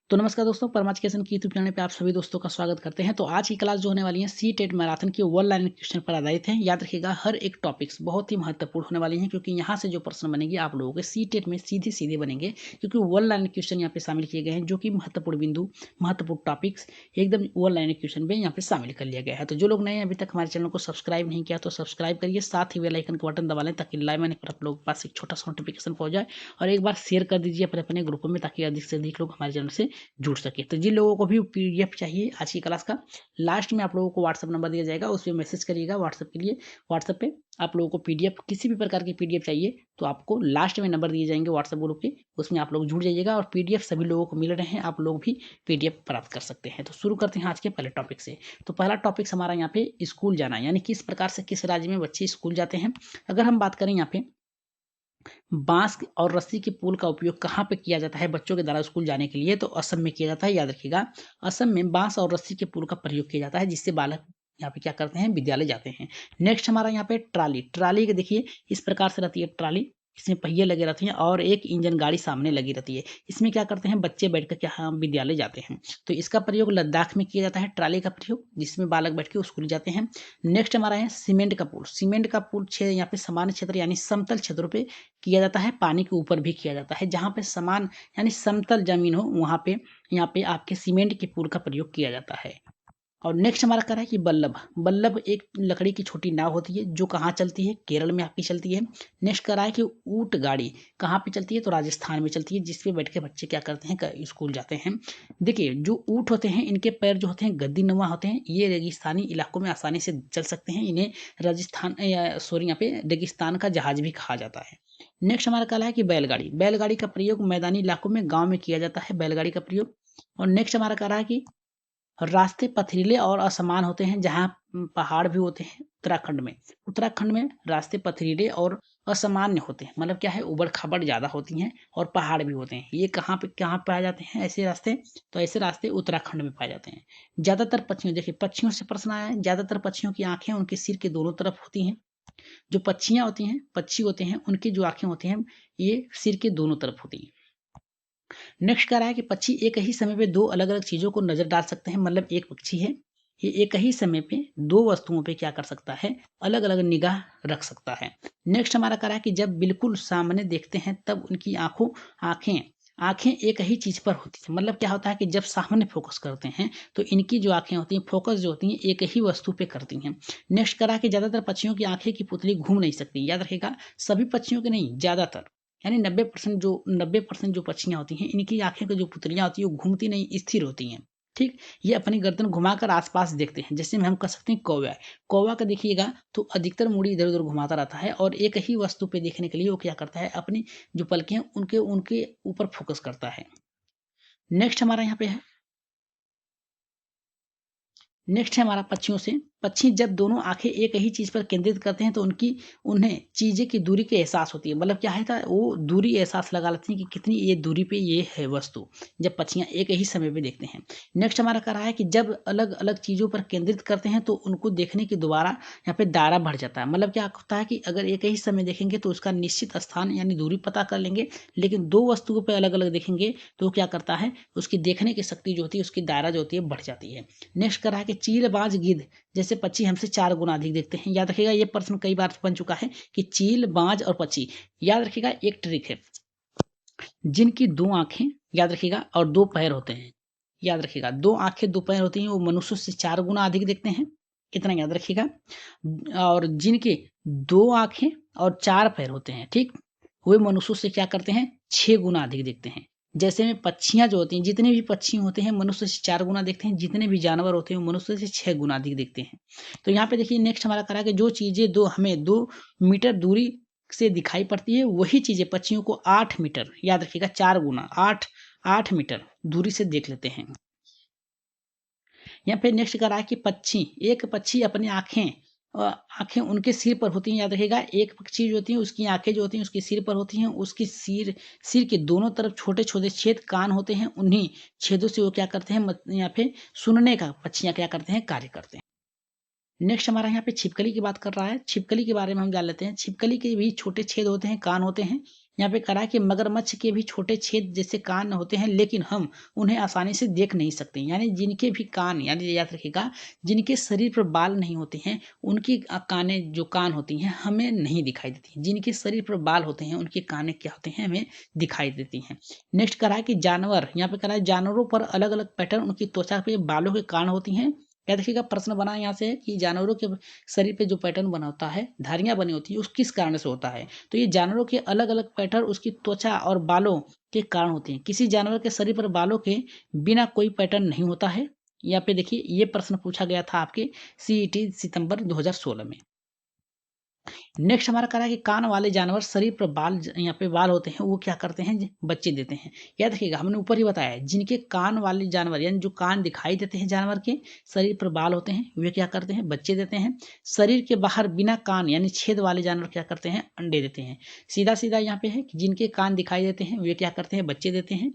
तो नमस्कार दोस्तों, परमाचकेशन की यूट्यूब चैनल पे आप सभी दोस्तों का स्वागत करते हैं। तो आज की क्लास जो होने वाली है सी टेट मैराथन की वन लाइन क्वेश्चन पर आधारित है। याद रखिएगा, हर एक टॉपिक्स बहुत ही महत्वपूर्ण होने वाली हैं, क्योंकि यहाँ से जो प्रश्न बनेंगे आप लोगों के सी टेट में सीधे सीधे बनेंगे, क्योंकि वन लाइन क्वेश्चन यहाँ पे शामिल किए गए हैं, जो कि महत्वपूर्ण बिंदु, महत्वपूर्ण टॉपिक्स एकदम वन लाइन क्वेश्चन में यहाँ पे शामिल कर लिया गया है। तो जो लोग नए हैं, अभी तक हमारे चैनल को सब्सक्राइब नहीं किया तो सब्सक्राइब करिए, साथ ही बेल आइकन का बटन दबा लें ताकि लाइव आने पर आप लोगों के पास एक छोटा सा नोटिफिकेशन पहुंच जाए। और एक बार शेयर कर दीजिए अपने अपने ग्रुप में, ताकि अधिक से अधिक लोग हमारे चैनल से जुड़ सके। तो जिन लोगों को भी पीडीएफ चाहिए आज की क्लास का, लास्ट में आप लोगों को व्हाट्सअप नंबर दिया जाएगा, उस पर मैसेज करिएगा व्हाट्सअप के लिए। व्हाट्सअप पे आप लोगों को पीडीएफ, किसी भी प्रकार की पीडीएफ चाहिए तो आपको लास्ट में नंबर दिए जाएंगे व्हाट्सएप ग्रुप के, उसमें आप लोग जुड़ जाइएगा। और पीडीएफ सभी लोगों को मिल रहे हैं, आप लोग भी पीडीएफ प्राप्त कर सकते हैं। तो शुरू करते हैं आज के पहले टॉपिक से। तो पहला टॉपिक हमारा यहाँ पे स्कूल जाना, यानी किस प्रकार से किस राज्य में बच्चे स्कूल जाते हैं। अगर हम बात करें यहाँ पे बांस और रस्सी के पुल का उपयोग कहाँ पे किया जाता है बच्चों के द्वारा स्कूल जाने के लिए, तो असम में किया जाता है। याद रखिएगा, असम में बांस और रस्सी के पुल का प्रयोग किया जाता है, जिससे बालक यहाँ पे क्या करते हैं, विद्यालय जाते हैं। नेक्स्ट हमारा यहाँ पे ट्राली। ट्राली के देखिए इस प्रकार से रहती है ट्राली, इसमें पहिए लगे रहते हैं और एक इंजन गाड़ी सामने लगी रहती है। इसमें क्या करते हैं, बच्चे बैठकर क्या हम विद्यालय जाते हैं। तो इसका प्रयोग लद्दाख में किया जाता है, ट्राली का प्रयोग, जिसमें बालक बैठ के स्कूल जाते हैं। नेक्स्ट हमारा है सीमेंट का पुल। सीमेंट का पुल क्षेत्र यहाँ पे सामान्य क्षेत्र यानी समतल क्षेत्रों पे किया जाता है, पानी के ऊपर भी किया जाता है। जहाँ पे समान यानी समतल जमीन हो, वहाँ पे यहाँ पे आपके सीमेंट के पुल का प्रयोग किया जाता है। और नेक्स्ट हमारा कह रहा है कि बल्लभ। बल्लभ एक लकड़ी की छोटी नाव होती है, जो कहाँ चलती है, केरल में आपकी चलती है। नेक्स्ट कह रहा है कि ऊंट गाड़ी कहाँ पे चलती है, तो राजस्थान में चलती है, जिसपे बैठ के बच्चे क्या करते हैं, स्कूल जाते हैं। देखिए जो ऊंट होते हैं, इनके पैर जो होते हैं गद्दी नुमा होते हैं, ये रेगिस्तानी इलाकों में आसानी से चल सकते हैं। इन्हें राजस्थान सॉरी यहाँ पे रेगिस्तान का जहाज भी कहा जाता है। नेक्स्ट हमारा कह रहा है कि बैलगाड़ी। बैलगाड़ी का प्रयोग मैदानी इलाकों में, गाँव में किया जाता है बैलगाड़ी का प्रयोग। और नेक्स्ट हमारा कह रहा है कि रास्ते पथरीले और असमान होते हैं, जहाँ पहाड़ भी होते हैं। उत्तराखंड में, उत्तराखंड में रास्ते पथरीले और असामान्य होते हैं, मतलब क्या है, उबड़ खाबड़ ज़्यादा होती हैं और पहाड़ भी होते हैं। ये कहाँ पाए जाते हैं ऐसे रास्ते, तो ऐसे रास्ते उत्तराखंड में पाए जाते हैं। ज़्यादातर पक्षियों, देखिए पक्षियों से प्रश्न आया है, ज़्यादातर पक्षियों की आंखें उनके सिर के दोनों तरफ होती हैं। जो पक्षियाँ होती हैं, पक्षी होते हैं, उनकी जो आंखें होती हैं, ये सिर के दोनों तरफ होती हैं। नेक्स्ट कह रहा है कि पक्षी एक ही समय पे दो अलग अलग चीजों को नजर डाल सकते हैं, मतलब एक पक्षी है, ये एक ही समय पे दो वस्तुओं पे क्या कर सकता है, अलग अलग निगाह रख सकता है। नेक्स्ट हमारा कह रहा है कि जब बिल्कुल सामने देखते हैं तब उनकी आंखें आंखें एक ही चीज पर होती है, मतलब क्या होता है कि जब सामने फोकस करते हैं तो इनकी जो आंखें होती हैं, फोकस जो होती हैं, एक ही वस्तु पे करती हैं। नेक्स्ट कह रहा है कि ज्यादातर पक्षियों की आंखें की पुतली घूम नहीं सकती। याद रखेगा, सभी पक्षियों की नहीं, ज्यादातर यानी 90% जो पक्षियाँ होती हैं, इनकी आँखें की जो पुतलियाँ होती हैं, वो घूमती नहीं, स्थिर होती हैं। ठीक, ये अपनी गर्दन घुमाकर आसपास देखते हैं। जैसे में हम कह सकते हैं कौवा है, कौवा का देखिएगा तो अधिकतर मुड़ी इधर उधर घुमाता रहता है, और एक ही वस्तु पे देखने के लिए वो क्या करता है, अपनी जो पलकें हैं उनके उनके ऊपर फोकस करता है। नेक्स्ट हमारा यहाँ पे है, नेक्स्ट है हमारा पक्षियों से। पक्षी जब दोनों आंखें एक ही चीज पर केंद्रित करते हैं तो उन्हें चीजें की दूरी की एहसास होती है, मतलब क्या है था, वो दूरी एहसास लगा लेती है कि कितनी ये दूरी पे ये है वस्तु, जब पक्षियां एक ही समय पे देखते हैं। नेक्स्ट हमारा कह रहा है कि जब अलग अलग चीजों पर केंद्रित करते हैं तो उनको देखने की दोबारा यहाँ पे दायरा बढ़ जाता है, मतलब क्या होता है कि अगर एक ही समय देखेंगे तो उसका निश्चित स्थान यानी दूरी पता कर लेंगे, लेकिन दो वस्तुओं पर अलग अलग देखेंगे तो क्या करता है, उसकी देखने की शक्ति जो होती है, उसकी दायरा जो होती है, बढ़ जाती है। नेक्स्ट कह रहा है कि चील, बाज, गिद्ध जैसे पक्षी हमसे 4 गुना अधिक देखते हैं। याद रखिएगा, ये प्रश्न कई बार बन चुका है कि चील, बाज और पक्षी, याद रखिएगा एक ट्रिक है, जिनकी दो आंखें, याद रखिएगा, और दो पैर होते हैं, याद रखिएगा दो आंखें दो पैर होती हैं, वो मनुष्य से 4 गुना अधिक देखते हैं। इतना याद रखिएगा। और जिनके दो आंखें और 4 पैर होते हैं, ठीक, वे मनुष्यों से क्या करते हैं, 6 गुना अधिक देखते हैं। जैसे में पक्षियां जो होती हैं, जितने भी पक्षी होते हैं मनुष्य से 4 गुना देखते हैं, जितने भी जानवर होते हैं मनुष्य से 6 गुना अधिक देखते हैं। तो यहाँ पे देखिए नेक्स्ट हमारा करा कि जो चीजें हमें 2 मीटर दूरी से दिखाई पड़ती है, वही चीजें पक्षियों को 8 मीटर, याद रखिएगा 4 गुना 8 मीटर दूरी से देख लेते हैं। यहाँ पे नेक्स्ट करा है कि एक पक्षी अपनी आंखें उनके सिर पर होती हैं। याद रखिएगा, एक पक्षी जो होती है उसकी आंखें जो होती हैं उसके सिर पर होती हैं, उसकी सिर के दोनों तरफ छोटे छोटे छेद कान होते हैं, उन्हीं छेदों से वो क्या करते हैं, यहाँ पे सुनने का पक्षियां क्या करते हैं, कार्य करते हैं। नेक्स्ट हमारा यहाँ पे छिपकली की बात कर रहा है। छिपकली के बारे में हम जान लेते हैं। छिपकली के भी छोटे छेद होते हैं, कान होते हैं, यहाँ पे कह रहा है कि मगरमच्छ के भी छोटे छेद जैसे कान होते हैं, लेकिन हम उन्हें आसानी से देख नहीं सकते। यानी जिनके भी कान, यानी याद रखिएगा, जिनके शरीर पर बाल नहीं होते हैं उनकी कानें जो कान होती हैं हमें नहीं दिखाई देती। जिनके शरीर पर बाल होते हैं उनकी कानें क्या होते हैं, हमें दिखाई देती हैं। नेक्स्ट कह रहा है कि जानवर, यहाँ पे कह रहा है जानवरों पर अलग अलग पैटर्न उनकी त्वचा पे बालों के कारण होती हैं। क्या देखिएगा, प्रश्न बना यहाँ से कि जानवरों के शरीर पे जो पैटर्न बना होता है, धारियां बनी होती है, उस किस कारण से होता है। तो ये जानवरों के अलग अलग पैटर्न उसकी त्वचा और बालों के कारण होते हैं। किसी जानवर के शरीर पर बालों के बिना कोई पैटर्न नहीं होता है। यहाँ पे देखिए, ये प्रश्न पूछा गया था आपके सीईटी सितंबर 2016 में। नेक्स्ट हमारा कह रहा है कि कान वाले जानवर शरीर पर बाल, यहाँ पे बाल होते हैं, वो क्या करते हैं, बच्चे देते हैं। याद रखिएगा, हमने ऊपर ही बताया है, जिनके कान वाले जानवर यानी जो कान दिखाई देते हैं जानवर के, शरीर पर बाल होते हैं, वे क्या करते हैं, बच्चे देते हैं। शरीर के बाहर बिना कान यानी छेद वाले जानवर क्या करते हैं, अंडे देते हैं। सीधा सीधा यहाँ पे है कि जिनके कान दिखाई देते हैं वे क्या करते हैं, बच्चे देते हैं।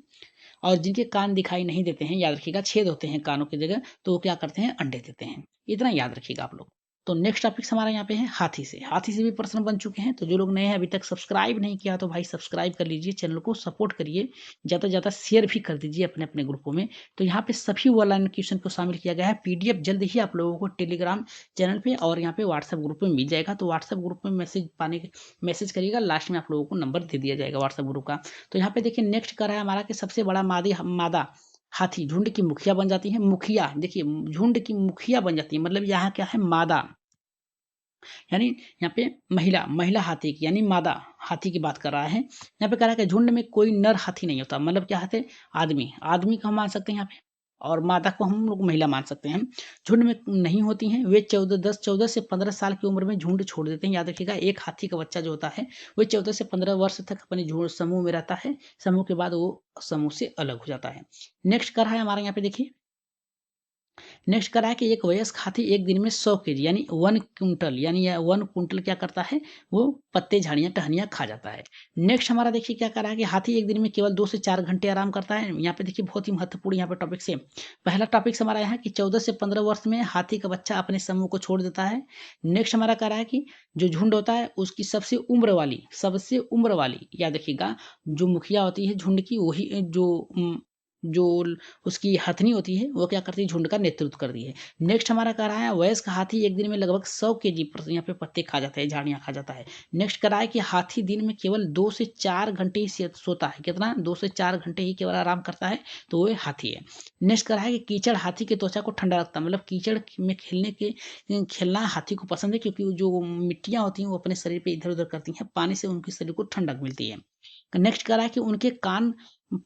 और जिनके कान दिखाई नहीं देते हैं, याद रखिएगा छेद होते हैं कानों की जगह, तो वो क्या करते हैं, अंडे देते हैं। इतना याद रखिएगा आप लोग। तो नेक्स्ट टॉपिक हमारा यहाँ पे है हाथी से। हाथी से भी प्रश्न बन चुके हैं, तो जो लोग नए हैं अभी तक सब्सक्राइब नहीं किया तो भाई सब्सक्राइब कर लीजिए, चैनल को सपोर्ट करिए, ज़्यादा से ज़्यादा शेयर भी कर दीजिए अपने अपने ग्रुपों में। तो यहाँ पे सभी ऑनलाइन क्वेश्चन को शामिल किया गया है। पीडीएफ जल्द ही आप लोगों को टेलीग्राम चैनल पे और यहाँ पे व्हाट्सएप ग्रुप में मिल जाएगा। तो व्हाट्सएप ग्रुप में मैसेज करिएगा, लास्ट में आप लोगों को नंबर दे दिया जाएगा व्हाट्सएप ग्रुप का। तो यहाँ पे देखिए नेक्स्ट कर रहा है हमारा कि सबसे बड़ा मादा हाथी झुंड की मुखिया बन जाती है। मुखिया देखिए, झुंड की मुखिया बन जाती है, मतलब यहाँ क्या है, मादा, यानी यहाँ पे महिला महिला हाथी की यानी मादा हाथी की बात कर रहा है। यहाँ पे कह रहा है कि झुंड में कोई नर हाथी नहीं होता, मतलब क्या है, आदमी, आदमी को हम मान सकते हैं यहाँ पे, और मादा को हम लोग महिला मान सकते हैं। झुंड में नहीं होती हैं, वे 14 से 15 साल की उम्र में झुंड छोड़ देते हैं। याद रखिएगा, एक हाथी का बच्चा जो होता है वो 14 से 15 वर्ष तक अपने झुंड समूह में रहता है। समूह के बाद वो समूह से अलग हो जाता है। नेक्स्ट कर रहा है हमारे यहाँ पे देखिए, नेक्स्ट करा है कि एक वयस्क हाथी एक दिन में 100 केजी यानी 1 क्विंटल, यानी 1 क्विंटल क्या करता है, वो पत्ते झाड़ियाँ टहनियाँ खा जाता है। नेक्स्ट हमारा देखिए क्या करा है कि हाथी एक दिन में केवल 2 से 4 घंटे आराम करता है। यहाँ पे देखिए बहुत ही महत्वपूर्ण यहाँ पे टॉपिक से पहला टॉपिक हमारा यहाँ कि 14 से 15 वर्ष में हाथी का बच्चा अपने समूह को छोड़ देता है। नेक्स्ट हमारा कह रहा है कि जो झुंड होता है उसकी सबसे उम्र वाली याद रखिएगा, जो मुखिया होती है झुंड की, वही जो उसकी हथनी होती है वो क्या करती है, झुंड का नेतृत्व करती है। नेक्स्ट हमारा कह रहा है वयस्क हाथी एक दिन में लगभग 100 केजी यहाँ पे पत्ते खा जाता है, झाड़ियाँ खा जाता है। नेक्स्ट कह रहा है कि हाथी दिन में केवल 2 से 4 घंटे ही सोता है। कितना, 2 से 4 घंटे ही केवल आराम करता है, तो वो हाथी है। नेक्स्ट कह रहा है कि कीचड़ हाथी की त्वचा को ठंडा रखता है, मतलब कीचड़ में खेलना हाथी को पसंद है, क्योंकि जो मिट्टियाँ होती हैं वो अपने शरीर पे इधर उधर करती हैं, पानी से उनके शरीर को ठंडक मिलती है। नेक्स्ट कह रहा है कि उनके कान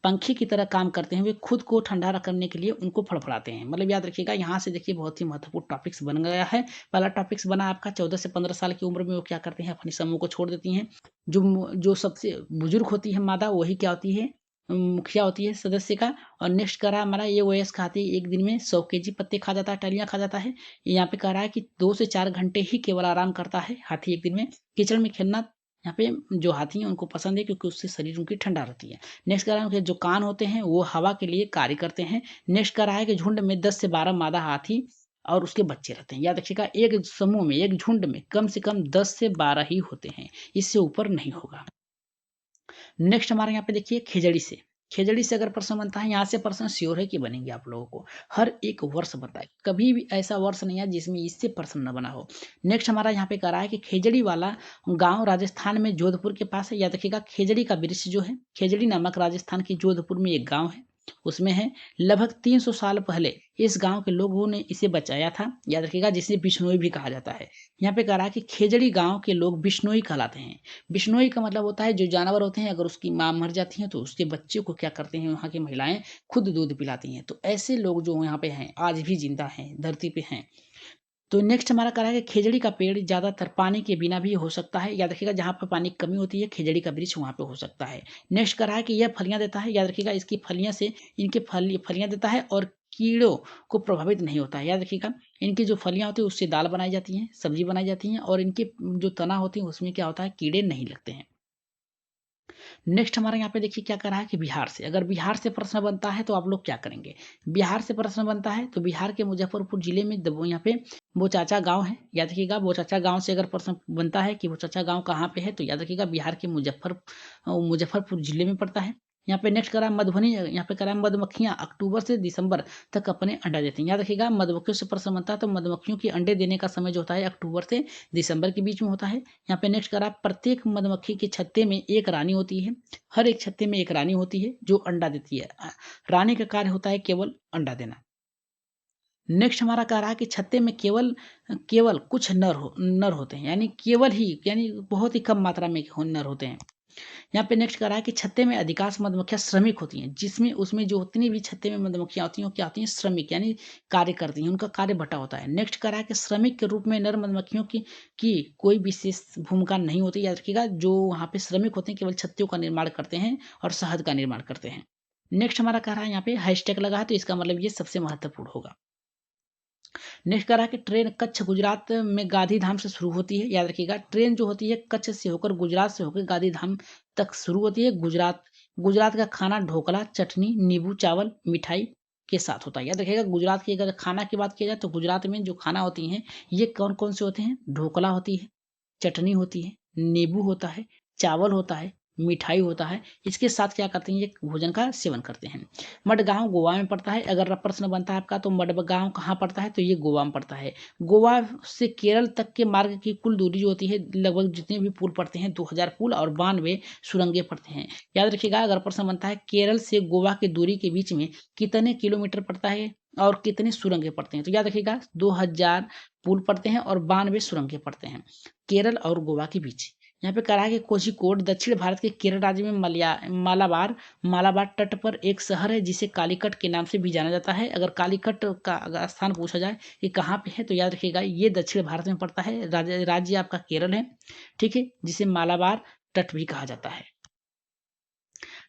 पंखे की तरह काम करते हैं, वे खुद को ठंडा करने के लिए उनको फड़फड़ाते हैं। मतलब याद रखिएगा, यहाँ से देखिए बहुत ही महत्वपूर्ण टॉपिक्स बन गया है। पहला टॉपिक्स बना आपका 14 से 15 साल की उम्र में वो क्या करते हैं, अपने समूह को छोड़ देती हैं। जो सबसे बुजुर्ग होती है मादा, वही क्या होती है, मुखिया होती है सदस्य का। और नेक्स्ट कह रहा है हमारा ये वयस्क हाथी एक दिन में 100 केजी पत्ते खा जाता है, टहनियाँ खा जाता है। यहाँ पे कह रहा है कि 2 से 4 घंटे ही केवल आराम करता है हाथी एक दिन में। कीचड़ में खेलना यहाँ पे जो हाथी हैं उनको पसंद है, क्योंकि उससे शरीर उनकी ठंडा रहती है। नेक्स्ट कह रहा है कि जो कान होते हैं वो हवा के लिए कार्य करते हैं। नेक्स्ट कह रहा है कि झुंड में 10 से 12 मादा हाथी और उसके बच्चे रहते हैं। याद रखिएगा, एक समूह में, एक झुंड में कम से कम 10 से 12 ही होते हैं, इससे ऊपर नहीं होगा। नेक्स्ट हमारे यहाँ पे देखिए खेजड़ी से अगर प्रश्न बनता है, यहाँ से प्रश्न श्योर है कि बनेंगे आप लोगों को। हर एक वर्ष बनता है, कभी भी ऐसा वर्ष नहीं है जिसमें इससे प्रश्न न बना हो। नेक्स्ट हमारा यहाँ पे कह रहा है कि खेजड़ी वाला गांव राजस्थान में जोधपुर के पास है। याद रखिएगा, खेजड़ी का वृक्ष जो है, खेजड़ी नामक राजस्थान के जोधपुर में एक गाँव है, उसमें है। लगभग 300 साल पहले इस गांव के लोगों ने इसे बचाया था। याद रखिएगा, जिसे बिश्नोई भी कहा जाता है। यहाँ पे कह रहा है कि खेजड़ी गांव के लोग बिश्नोई कहलाते हैं। बिश्नोई का मतलब होता है जो जानवर होते हैं, अगर उसकी माँ मर जाती है तो उसके बच्चे को क्या करते हैं, वहाँ की महिलाएं खुद दूध पिलाती हैं। तो ऐसे लोग जो यहाँ पे हैं आज भी जिंदा हैं, धरती पे हैं। तो नेक्स्ट हमारा कह रहा है कि खेजड़ी का पेड़ ज्यादातर पानी के बिना भी हो सकता है। याद रखिएगा, जहाँ पर पानी की कमी होती है खेजड़ी का वृक्ष वहाँ पे हो सकता है। नेक्स्ट कह रहा है कि यह फलियां देता है। याद रखिएगा, इसकी फलियां से इनके फलियां देता है और कीड़ों को प्रभावित नहीं होता है। याद रखिएगा, इनकी जो फलियां होती है उससे दाल बनाई जाती है, सब्जी बनाई जाती है, और इनके जो तना होती है उसमें क्या होता है, कीड़े नहीं लगते हैं। नेक्स्ट हमारा यहाँ पे देखिए क्या कर रहा है कि बिहार से, अगर बिहार से प्रश्न बनता है तो आप लोग क्या करेंगे। बिहार से प्रश्न बनता है तो बिहार के मुजफ्फरपुर जिले में यहाँ पे बोचाचा गांव है, याद रखिएगा। बोचाचा गांव से अगर प्रश्न बनता है कि बोचाचा गांव कहाँ पे है, तो याद रखिएगा बिहार के मुजफ्फरपुर जिले में पड़ता है। यहाँ पे नेक्स्ट करा मधुबनी, यहाँ पे करा मधुमक्खियां अक्टूबर से दिसंबर तक अपने अंडा देती हैं। याद रखिएगा मधुमक्खियों से प्रश्न बनता है तो मधुमक्खियों के अंडे देने का समय जो होता है अक्टूबर से दिसंबर के बीच में होता है। यहाँ पे नेक्स्ट करा प्रत्येक मधुमक्खी के छत्ते में एक रानी होती है, हर एक छत्ते में एक रानी होती है जो अंडा देती है। रानी का कार्य होता है केवल अंडा देना। नेक्स्ट हमारा कह रहा है कि छत्ते में केवल केवल कुछ नर होते हैं, यानी केवल ही, यानी बहुत ही कम मात्रा में नर होते हैं। यहाँ पे नेक्स्ट कह रहा है कि छत्ते में अधिकांश मधुमक्खियां श्रमिक होती हैं, जिसमें उसमें जो उतनी भी छत्ते में मधुमक्खियां होती हैं वो क्या होती हैं, श्रमिक, यानी कार्य करती हैं, उनका कार्य बटा होता है। नेक्स्ट कह रहा है कि श्रमिक के रूप में नर मधुमक्खियों की कोई विशेष भूमिका नहीं होती। याद रखिएगा जो वहाँ पे श्रमिक होते हैं केवल छत्तियों का निर्माण करते हैं और शहद का निर्माण करते हैं। नेक्स्ट हमारा कह रहा है यहाँ पे हैशटैग लगा है तो इसका मतलब ये सबसे महत्वपूर्ण होगा। नेक्स्ट कह रहा है कि ट्रेन कच्छ गुजरात में गांधीधाम से शुरू होती है। याद रखिएगा ट्रेन जो होती है कच्छ से होकर गुजरात से होकर गांधीधाम तक शुरू होती है। गुजरात का खाना ढोकला, चटनी, नींबू चावल, मिठाई के साथ होता है। याद रखिएगा गुजरात की अगर खाना की बात की जाए तो गुजरात में जो खाना होती हैं ये कौन कौन से होते हैं, ढोकला होती है, चटनी होती है, नींबू होता है, चावल होता है, मिठाई होता है। इसके साथ क्या करते हैं, ये भोजन का सेवन करते हैं। मडगांव गोवा में पड़ता है। अगर प्रश्न बनता है आपका तो मडगांव कहाँ पड़ता है, तो ये गोवा में पड़ता है। गोवा से केरल तक के मार्ग की कुल दूरी जो होती है, लगभग जितने भी पुल पड़ते हैं 2000 पुल और 92 सुरंगें पड़ते हैं। याद रखिएगा अगर प्रश्न बनता है केरल से गोवा की दूरी के बीच में कितने किलोमीटर पड़ता है और कितने सुरंगें पड़ते हैं, तो याद रखिएगा 2000 पुल पड़ते हैं और 92 सुरंगें पड़ते हैं केरल और गोवा के बीच। यहाँ पे कह रहा है कि कोझिकोड दक्षिण भारत के केरल राज्य में मालाबार तट पर एक शहर है जिसे कालीकट के नाम से भी जाना जाता है। अगर कालीकट का अगर स्थान पूछा जाए कि कहाँ पे है, तो याद रखिएगा ये दक्षिण भारत में पड़ता है। राज्य आपका केरल है, ठीक है, जिसे मालाबार तट भी कहा जाता है।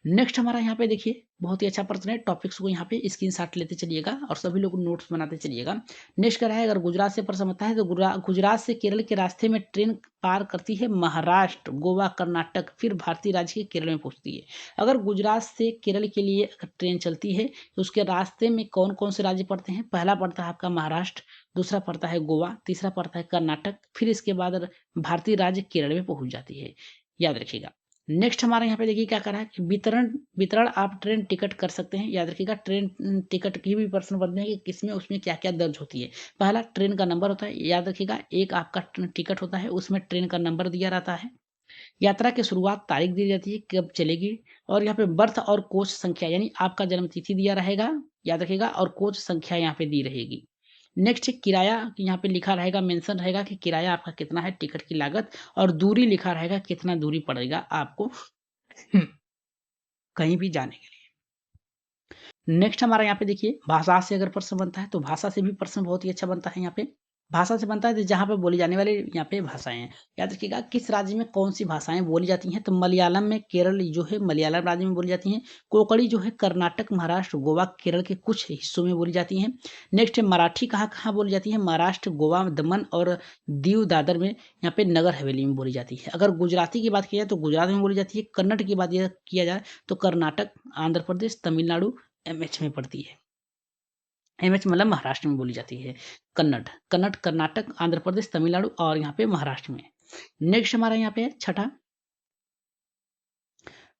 नेक्स्ट हमारा यहाँ पे देखिए बहुत ही अच्छा प्रश्न है, टॉपिक्स को यहाँ पे स्क्रीनशॉट लेते चलिएगा और सभी लोग नोट्स बनाते चलिएगा। नेक्स्ट क्या है, अगर गुजरात से प्रश्न होता है तो गुजरात से केरल के रास्ते में ट्रेन पार करती है महाराष्ट्र, गोवा, कर्नाटक, फिर भारतीय राज्य के केरल में पहुंचती है। अगर गुजरात से केरल के लिए ट्रेन चलती है तो उसके रास्ते में कौन कौन से राज्य पड़ते हैं, पहला पड़ता है आपका महाराष्ट्र, दूसरा पड़ता है गोवा, तीसरा पड़ता है कर्नाटक, फिर इसके बाद भारतीय राज्य केरल में पहुंच जाती है। याद रखिएगा। नेक्स्ट हमारे यहाँ पे देखिए क्या करा है कि वितरण आप ट्रेन टिकट कर सकते हैं। याद रखिएगा ट्रेन टिकट की भी प्रश्न बनते हैं कि किसमें उसमें क्या क्या दर्ज होती है। पहला ट्रेन का नंबर होता है, याद रखिएगा एक आपका टिकट होता है उसमें ट्रेन का नंबर दिया रहता है। यात्रा की शुरुआत तारीख दी जाती है कब चलेगी, और यहाँ पे बर्थ और कोच संख्या यानी आपका जन्म तिथि दिया रहेगा, याद रखिएगा, और कोच संख्या यहाँ पे दी रहेगी। नेक्स्ट किराया यहाँ पे लिखा रहेगा, मेंशन रहेगा कि किराया आपका कितना है, टिकट की लागत, और दूरी लिखा रहेगा कितना दूरी पड़ेगा आपको कहीं भी जाने के लिए। नेक्स्ट हमारा यहाँ पे देखिए भाषा से अगर प्रश्न बनता है तो भाषा से भी प्रश्न बहुत ही अच्छा बनता है। यहाँ पे भाषा से बनता है तो जहाँ पे बोली जाने वाली यहाँ पे भाषाएं हैं। याद रखिएगा किस राज्य में कौन सी भाषाएं बोली जाती हैं, तो मलयालम में केरल जो है मलयालम राज्य में बोली जाती हैं। कोंकणी जो है कर्नाटक, महाराष्ट्र, गोवा, केरल के कुछ हिस्सों में बोली जाती हैं। नेक्स्ट है मराठी कहाँ कहाँ बोली जाती है, महाराष्ट्र, गोवा, दमन और दीव दादर में, यहाँ पे नगर हवेली में बोली जाती है। अगर गुजराती की बात की जाए तो गुजरात में बोली जाती है। कन्नड़ की बात किया जाए तो कर्नाटक, आंध्र प्रदेश, तमिलनाडु, एमएच में पड़ती है। एमएच मतलब महाराष्ट्र में बोली जाती है। कन्नड़ कर्नाटक, आंध्र प्रदेश, तमिलनाडु और यहाँ पे महाराष्ट्र में। नेक्स्ट हमारा यहाँ पे छठा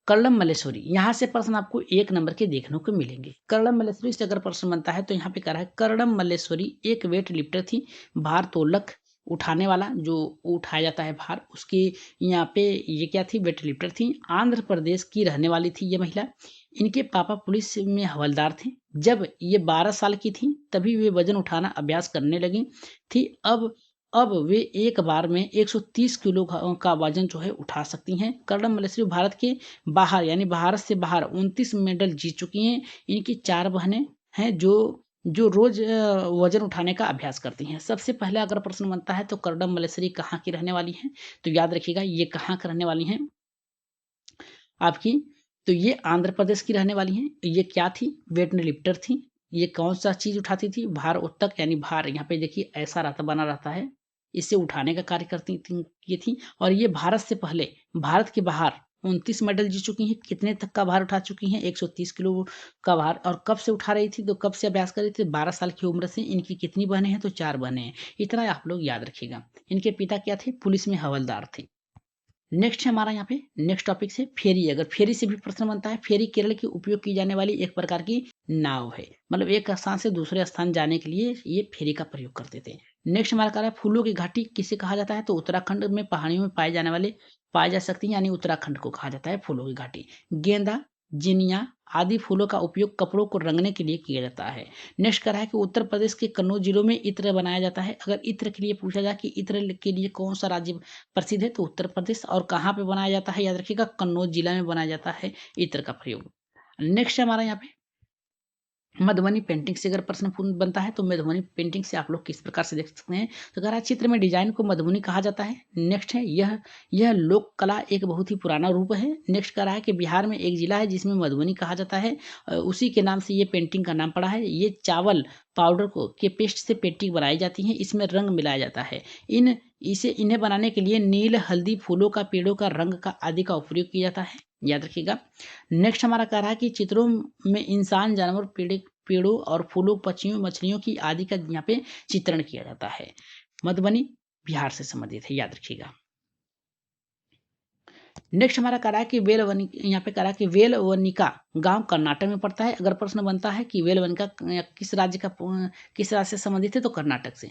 कल्लम मल्लेश्वरी। यहाँ से प्रश्न आपको 1 नंबर के देखने को मिलेंगे। कल्लम मल्लेश्वरी से अगर प्रश्न बनता है तो यहाँ पे कह रहा है कल्लम मल्लेश्वरी एक वेट लिफ्टर थी, भार तोलक उठाने वाला जो उठाया जाता है भार, उसकी यहाँ पे ये क्या थी, वेट लिफ्टर थी। आंध्र प्रदेश की रहने वाली थी ये महिला। इनके पापा पुलिस में हवलदार थे। जब ये 12 साल की थी तभी वे वजन उठाना अभ्यास करने लगी थी। अब वे एक बार में 130 किलो का वजन जो है उठा सकती हैं। कल्लम मल्लेश्वरी भारत के बाहर यानी भारत से बाहर 29 मेडल जीत चुकी हैं। इनकी 4 बहनें हैं जो रोज वजन उठाने का अभ्यास करती हैं। सबसे पहले अगर प्रश्न बनता है तो कल्लम मल्लेश्वरी कहाँ की रहने वाली हैं, तो याद रखिएगा ये कहाँ की रहने वाली हैं आपकी, तो ये आंध्र प्रदेश की रहने वाली हैं। ये क्या थी, वेट लिफ्टर थी। ये कौन सा चीज उठाती थी, भार उत्तक यानी भार, यहाँ पे देखिए ऐसा रहता बना रहता है, इसे उठाने का कार्य करती थी ये थी। और ये भारत से पहले भारत के बाहर 29 मेडल जीत चुकी हैं। कितने तक का भार उठा चुकी हैं? 130 किलो का भार। और कब से उठा रही थी, तो कब से अभ्यास कर रही थी? 12 साल की उम्र से। इनकी कितनी बहनें हैं? तो 4 बहनें हैं। इतना आप लोग याद रखिएगा। इनके पिता क्या थे? पुलिस में हवलदार थे। नेक्स्ट है हमारा यहाँ पे नेक्स्ट टॉपिक से फेरी। अगर फेरी से भी प्रश्न बनता है, फेरी केरल की उपयोग की जाने वाली एक प्रकार की नाव है। मतलब एक स्थान से दूसरे स्थान जाने के लिए ये फेरी का प्रयोग करते थे। नेक्स्ट हमारा कह रहा है फूलों की घाटी किसे कहा जाता है? तो उत्तराखंड में पहाड़ियों में पाए जाने वाले पाए जा सकती हैं, यानी उत्तराखंड को कहा जाता है फूलों की घाटी। गेंदा, जिनिया आदि फूलों का उपयोग कपड़ों को रंगने के लिए किया जाता है। नेक्स्ट कह रहा है कि उत्तर प्रदेश के कन्नौज जिलों में इत्र बनाया जाता है। अगर इत्र के लिए पूछा जाए कि इत्र के लिए कौन सा राज्य प्रसिद्ध है, तो उत्तर प्रदेश। और कहाँ पे बनाया जाता है? याद रखिएगा, कन्नौज जिला में बनाया जाता है इत्र का प्रयोग। नेक्स्ट हमारा यहाँ पे मधुबनी पेंटिंग से अगर प्रश्न बनता है, तो मधुबनी पेंटिंग से आप लोग किस प्रकार से देख सकते हैं? तो अगर चित्र में डिजाइन को मधुबनी कहा जाता है। नेक्स्ट है यह लोक कला एक बहुत ही पुराना रूप है। नेक्स्ट कह रहा है कि बिहार में एक जिला है जिसमें मधुबनी कहा जाता है, उसी के नाम से ये पेंटिंग का नाम पड़ा है। ये चावल पाउडर को के पेस्ट से पेंटिंग बनाई जाती है, इसमें रंग मिलाया जाता है। इन्हें बनाने के लिए नील, हल्दी, फूलों का, पेड़ों का रंग का आदि का उपयोग किया जाता है। याद रखिएगा। नेक्स्ट हमारा कह रहा है कि चित्रों में इंसान, जानवर, पेड़ों और फूलों, पक्षियों, मछलियों की आदि का यहाँ पे चित्रण किया जाता है। मधुबनी बिहार से संबंधित है, याद रखिएगा। नेक्स्ट हमारा कह रहा है कि यहाँ पे कह रहा है कि वेलवनिका गांव कर्नाटक में पड़ता है। अगर प्रश्न बनता है कि वेलवनिका किस राज्य से संबंधित है, तो कर्नाटक से।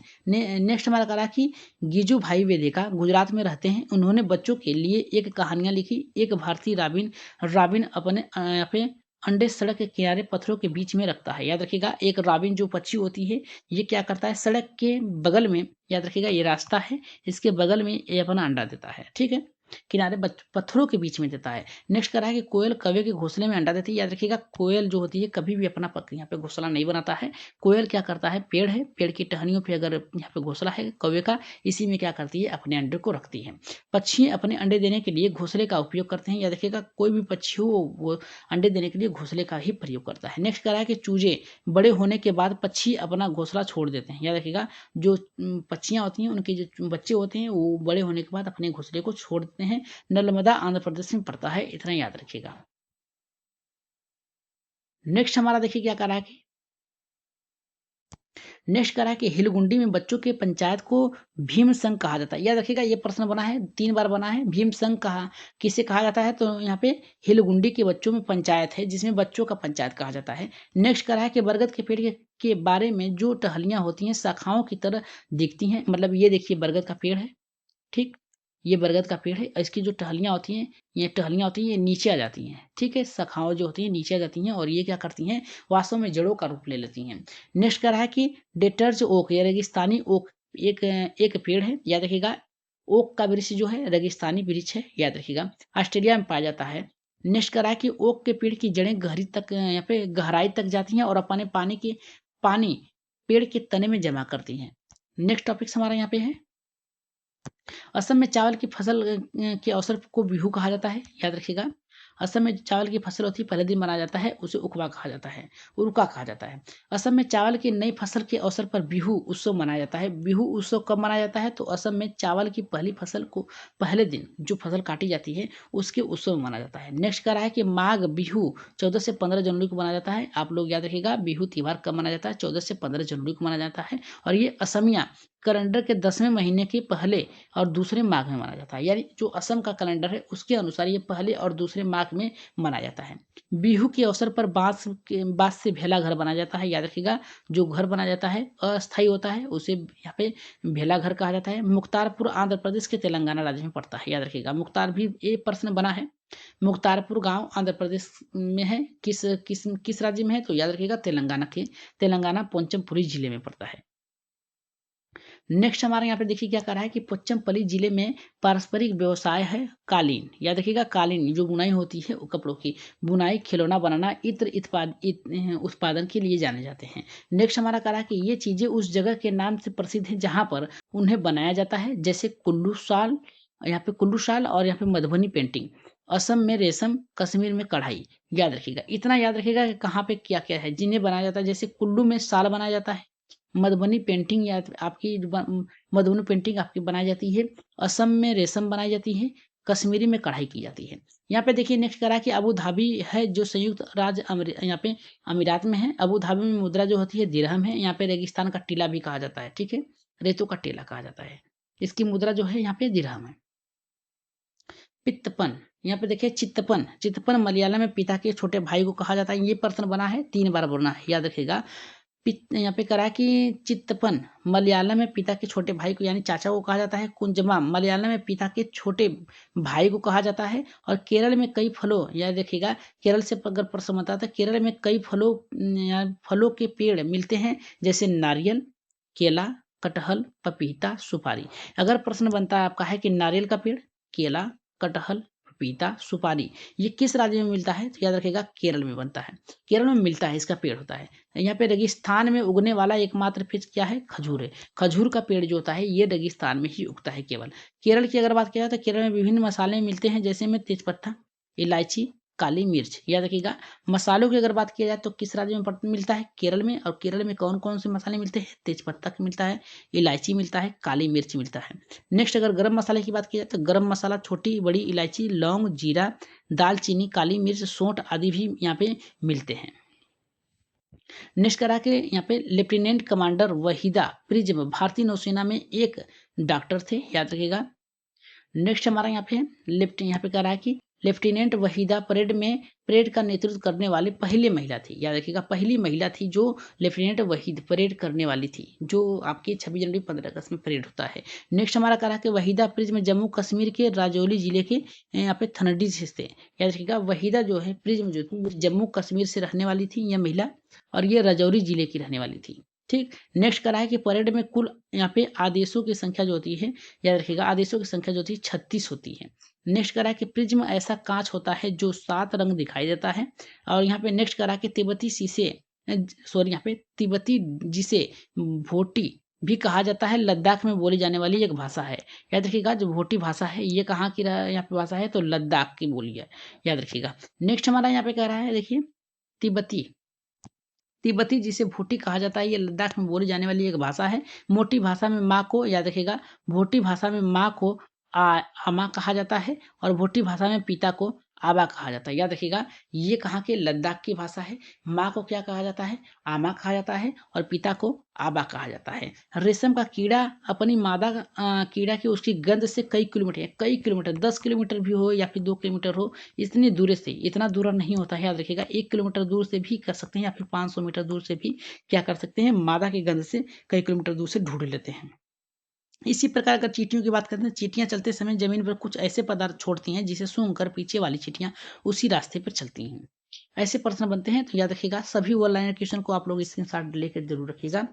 नेक्स्ट हमारा कह रहा है कि गिजू भाई वेदिका गुजरात में रहते हैं। उन्होंने बच्चों के लिए एक कहानियां लिखी। एक भारतीय राबिन अपने अंडे सड़क के किनारे पत्थरों के बीच में रखता है। याद रखिएगा, एक राबिन जो पक्षी होती है, ये क्या करता है? सड़क के बगल में, याद रखिएगा ये रास्ता है, इसके बगल में ये अपना अंडा देता है। ठीक है, किनारे पत्थरों के बीच में देता है। नेक्स्ट करा है कि कोयल कौवे के घोंसले में अंडा देती है। याद रखिएगा, कोयल जो होती है कभी भी अपना यहाँ पे घोंसला नहीं बनाता है। कोयल क्या करता है? पेड़ है, पेड़ की टहनियों पे अगर यहाँ पे घोंसला है कौवे का, इसी में क्या करती है? अपने अंडे को रखती है। पक्षी अपने अंडे देने के लिए घोंसले का उपयोग करते हैं। याद रखिएगा, कोई भी पक्षी हो वो अंडे देने के लिए घोंसले का ही प्रयोग करता है। नेक्स्ट करा है कि चूजे बड़े होने के बाद पक्षी अपना घोंसला छोड़ देते हैं। याद रखिएगा, जो पक्षियाँ होती हैं उनके जो बच्चे होते हैं वो बड़े होने के बाद अपने घोंसले को छोड़ देते हैं। नर्मदा आंध्र प्रदेश में पड़ता है, इतना याद रखिएगा। नेक्स्ट हमारा देखिए क्या कह रहा है कि नेक्स्ट कह रहा है कि हिलगुंडी में बच्चों के पंचायत को भीम संघ कहा जाता है। याद रखिएगा, ये प्रश्न बना है, 3 बार बना है। भीम संघ किसे कहा जाता है? तो यहाँ पे हिलगुंडी के बच्चों में पंचायत है जिसमें बच्चों का पंचायत कहा जाता है। नेक्स्ट कह रहा है कि बरगद के पेड़ के बारे में जो टहलियां होती हैं शाखाओं की तरह दिखती हैं। मतलब ये देखिए बरगद का पेड़ है, ठीक, ये बरगद का पेड़ है। इसकी जो टहलियाँ होती हैं, ये नीचे आ जाती हैं। ठीक है, शाखाएं जो होती हैं नीचे आ जाती हैं और ये क्या करती हैं? वास्तव में जड़ों का रूप ले लेती हैं। नेक्स्ट कह रहा है कि डेटर्स ओक या रेगिस्तानी ओक एक एक पेड़ है। याद रखिएगा, ओक का वृक्ष जो है रेगिस्तानी वृक्ष है। याद रखिएगा, ऑस्ट्रेलिया में पाया जाता है। नेक्स्ट कह रहा है कि ओक के पेड़ की जड़ें गहरी तक यहाँ पे गहराई तक जाती हैं और अपने पानी पेड़ के तने में जमा करती हैं। नेक्स्ट टॉपिक हमारा यहाँ पे है असम में चावल की फसल के अवसर को बिहू कहा जाता है। याद रखिएगा, असम में चावल की फसल होती है, पहले दिन मनाया जाता है, उसे उकवा कहा जाता है, उरुका कहा जाता है। असम में चावल की नई फसल के अवसर पर बिहू उत्सव मनाया जाता है। बिहू उत्सव कब मनाया जाता है? तो असम में चावल की पहली फसल को पहले दिन जो फसल काटी जाती है उसके उत्सव में मनाया जाता है। नेक्स्ट कह रहा है कि माघ बिहू 14 से 15 जनवरी को मनाया जाता है। आप लोग याद रखिएगा, बिहू त्योहार कब मनाया जाता है? 14 से 15 जनवरी को मनाया जाता है। और ये असमिया कैलेंडर के 10वें महीने के पहले और दूसरे माघ में मनाया जाता है। यानी जो असम का कैलेंडर है उसके अनुसार ये पहले और दूसरे माघ में मनाया जाता है। बिहू के अवसर पर बांस से भेला घर बनाया जाता है। याद रखिएगा, जो घर बनाया जाता है अस्थायी होता है उसे यहाँ पे भेला घर कहा जाता है। मुख्तारपुर आंध्र प्रदेश के तेलंगाना राज्य में पड़ता है। याद रखिएगा, मुख्तार भी एक प्रश्न बना है। मुख्तारपुर गांव आंध्र प्रदेश में है, किस राज्य में है? तो याद रखिएगा तेलंगाना पोंचमपुरी जिले में पड़ता है। नेक्स्ट हमारे यहाँ पे देखिए क्या कर रहा है कि पोचमपल्ली जिले में पारंपरिक व्यवसाय है कालीन। याद रखिएगा, कालीन जो बुनाई होती है कपड़ों की बुनाई, खिलौना बनाना, इत्र उत्पादन के लिए जाने जाते हैं। नेक्स्ट हमारा कह रहा है कि ये चीजें उस जगह के नाम से प्रसिद्ध है जहाँ पर उन्हें बनाया जाता है, जैसे कुल्लू शाल, यहाँ पे कुल्लू शाल और यहाँ पे मधुबनी पेंटिंग। असम में रेशम, कश्मीर में कढ़ाई। याद रखिएगा, इतना याद रखिएगा कि कहाँ पे क्या क्या है जिन्हें बनाया जाता है। जैसे कुल्लू में शाल बनाया जाता है, मधुबनी पेंटिंग आपकी बनाई जाती है। असम में रेशम बनाई जाती है, कश्मीरी में कढ़ाई की जाती है। यहाँ पे देखिए नेक्स्ट करा कि अबू धाबी है जो संयुक्त राज्य यहाँ पे अमीरात में है। अबू धाबी में मुद्रा जो होती है दिरहम है। यहाँ पे रेगिस्तान का टीला भी कहा जाता है, ठीक है, रेतों का टीला कहा जाता है। इसकी मुद्रा जो है यहाँ पे दिरहम है। पित्तपन, यहाँ पे देखिए चित्तपन, चित्तपन मलयालम में पिता के छोटे भाई को कहा जाता है। ये प्रश्न बना है 3 बार बोलना है, याद रखिएगा। यहाँ पे करा कि चित्तपन मलयालम में पिता के छोटे भाई को यानी चाचा को कहा जाता है। कुंजमा मलयालम में पिता के छोटे भाई को कहा जाता है। और केरल में कई फलों, याद रखिएगा, केरल से अगर प्रश्न बनता है तो केरल में कई फलों के पेड़ मिलते हैं, जैसे नारियल, केला, कटहल, पपीता, सुपारी। अगर प्रश्न बनता है आपका है कि नारियल का पेड़, केला, कटहल, पपीता, सुपारी, ये किस राज्य में मिलता है, तो याद रखिएगा केरल में बनता है, केरल में मिलता है, इसका पेड़ होता है। यहाँ पे रेगिस्तान में उगने वाला एकमात्र पेड़ क्या है, खजूर है। खजूर का पेड़ जो होता है ये रेगिस्तान में ही उगता है केवल। केरल की अगर बात किया जाए तो केरल में विभिन्न मसाले मिलते हैं, जैसे में तेजपत्ता, इलायची, काली मिर्च। याद रखिएगा मसालों की अगर बात किया जाए तो किस राज्य में मिलता है, केरल में। और केरल में कौन कौन से मसाले मिलते हैं, तेजपत्ता की मिलता है, इलायची मिलता है, काली मिर्च मिलता है। नेक्स्ट अगर गरम मसाले की बात की जाए तो गरम मसाला छोटी बड़ी इलायची, लौंग, जीरा, दालचीनी, काली मिर्च, सौंठ आदि भी यहाँ पे मिलते हैं। नेक्स्ट करा के यहाँ पे लेफ्टिनेंट कमांडर वहीदा प्रिज्म भारतीय नौसेना में एक डॉक्टर थे, याद रखिएगा। नेक्स्ट हमारा यहाँ पे कह रहा है कि लेफ्टिनेंट वहीदा परेड का नेतृत्व करने वाली पहली महिला थी। याद रखिएगा पहली महिला थी जो लेफ्टिनेंट वहीद परेड करने वाली थी, जो आपकी 26 जनवरी 15 अगस्त में परेड होता है। नेक्स्ट हमारा कह रहा है कि वहीदा प्रिज्म जम्मू कश्मीर के राजौरी जिले के यहाँ पे थनडी से थे। याद रखिएगा वहीदा जो है प्रिज्म जो थी जम्मू कश्मीर से रहने वाली थी यह महिला, और ये राजौरी जिले की रहने वाली थी, ठीक। नेक्स्ट करा है कि परेड में कुल यहाँ पे आदेशों की संख्या जो होती है, याद रखिएगा आदेशों की संख्या जो होती है 36 होती है। नेक्स्ट करा कि प्रिज्म ऐसा कांच होता है जो 7 रंग दिखाई देता है। और यहाँ पे नेक्स्ट करा कि तिब्बती यहाँ पे तिब्बती जिसे भोटी भी कहा जाता है, लद्दाख में बोली जाने वाली एक भाषा है। याद रखिएगा जो भोटी भाषा है ये कहाँ की यहाँ पे भाषा है, तो लद्दाख की बोली है, याद रखिएगा। नेक्स्ट हमारा यहाँ पे कह रहा है देखिए तिब्बती जिसे भोटी कहा जाता है, ये लद्दाख में बोली जाने वाली एक भाषा है। मोटी भाषा में माँ को, याद रखिएगा भोटी भाषा में माँ को आमा कहा जाता है, और भोटी भाषा में पिता को आबा कहा जाता है। याद रखिएगा ये कहाँ के, लद्दाख की भाषा है। माँ को क्या कहा जाता है, आमा कहा जाता है, और पिता को आबा कहा जाता है। रेशम का कीड़ा अपनी मादा कीड़ा की उसकी गंध से कई किलोमीटर 10 किलोमीटर भी हो या फिर 2 किलोमीटर हो, इतनी दूर से, इतना दूर नहीं होता है, याद रखिएगा 1 किलोमीटर दूर से भी कर सकते हैं, या फिर 500 मीटर दूर से भी क्या कर सकते हैं, मादा की गंध से कई किलोमीटर दूर से ढूंढ लेते हैं। इसी प्रकार अगर चींटियों की बात करते हैं, चींटियां चलते समय जमीन पर कुछ ऐसे पदार्थ छोड़ती हैं जिसे सूंघकर पीछे वाली चींटियां उसी रास्ते पर चलती हैं। ऐसे प्रश्न बनते हैं, तो याद रखिएगा सभी ऑनलाइन क्वेश्चन को आप लोग स्क्रीनशॉट लेकर जरूर रखिएगा।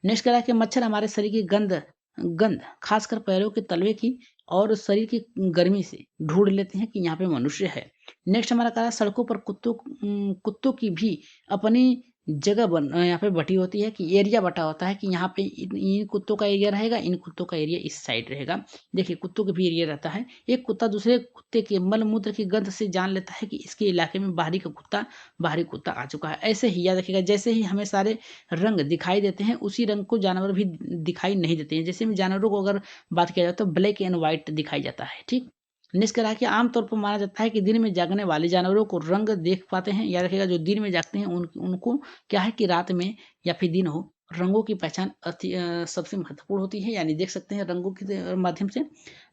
नेक्स्ट करा कि मच्छर हमारे शरीर की गंध खासकर पैरों के तलवे की और शरीर की गर्मी से ढूंढ लेते हैं कि यहाँ पे मनुष्य है। नेक्स्ट हमारा कहा सड़कों पर कुत्तों की भी अपनी जगह यहाँ पे बटी होती है, कि एरिया बटा होता है, कि यहाँ पे इन कुत्तों का एरिया रहेगा, इन कुत्तों का एरिया इस साइड रहेगा। देखिए कुत्तों का भी एरिया रहता है। एक कुत्ता दूसरे कुत्ते के मल मूत्र की गंध से जान लेता है कि इसके इलाके में बाहरी कुत्ता आ चुका है। ऐसे ही याद रखिएगा जैसे ही हमें सारे रंग दिखाई देते हैं उसी रंग को जानवर भी दिखाई नहीं देते हैं। जैसे में जानवरों को अगर बात किया जाए तो ब्लैक एंड व्हाइट दिखाई जाता है, ठीक। निष्कर्ष है कि आमतौर पर माना जाता है कि दिन में जागने वाले जानवरों को रंग देख पाते हैं। याद रखिएगा जो दिन में जागते हैं उनको क्या है कि रात में या फिर दिन हो, रंगों की पहचान सबसे महत्वपूर्ण होती है, यानी देख सकते हैं रंगों के माध्यम से।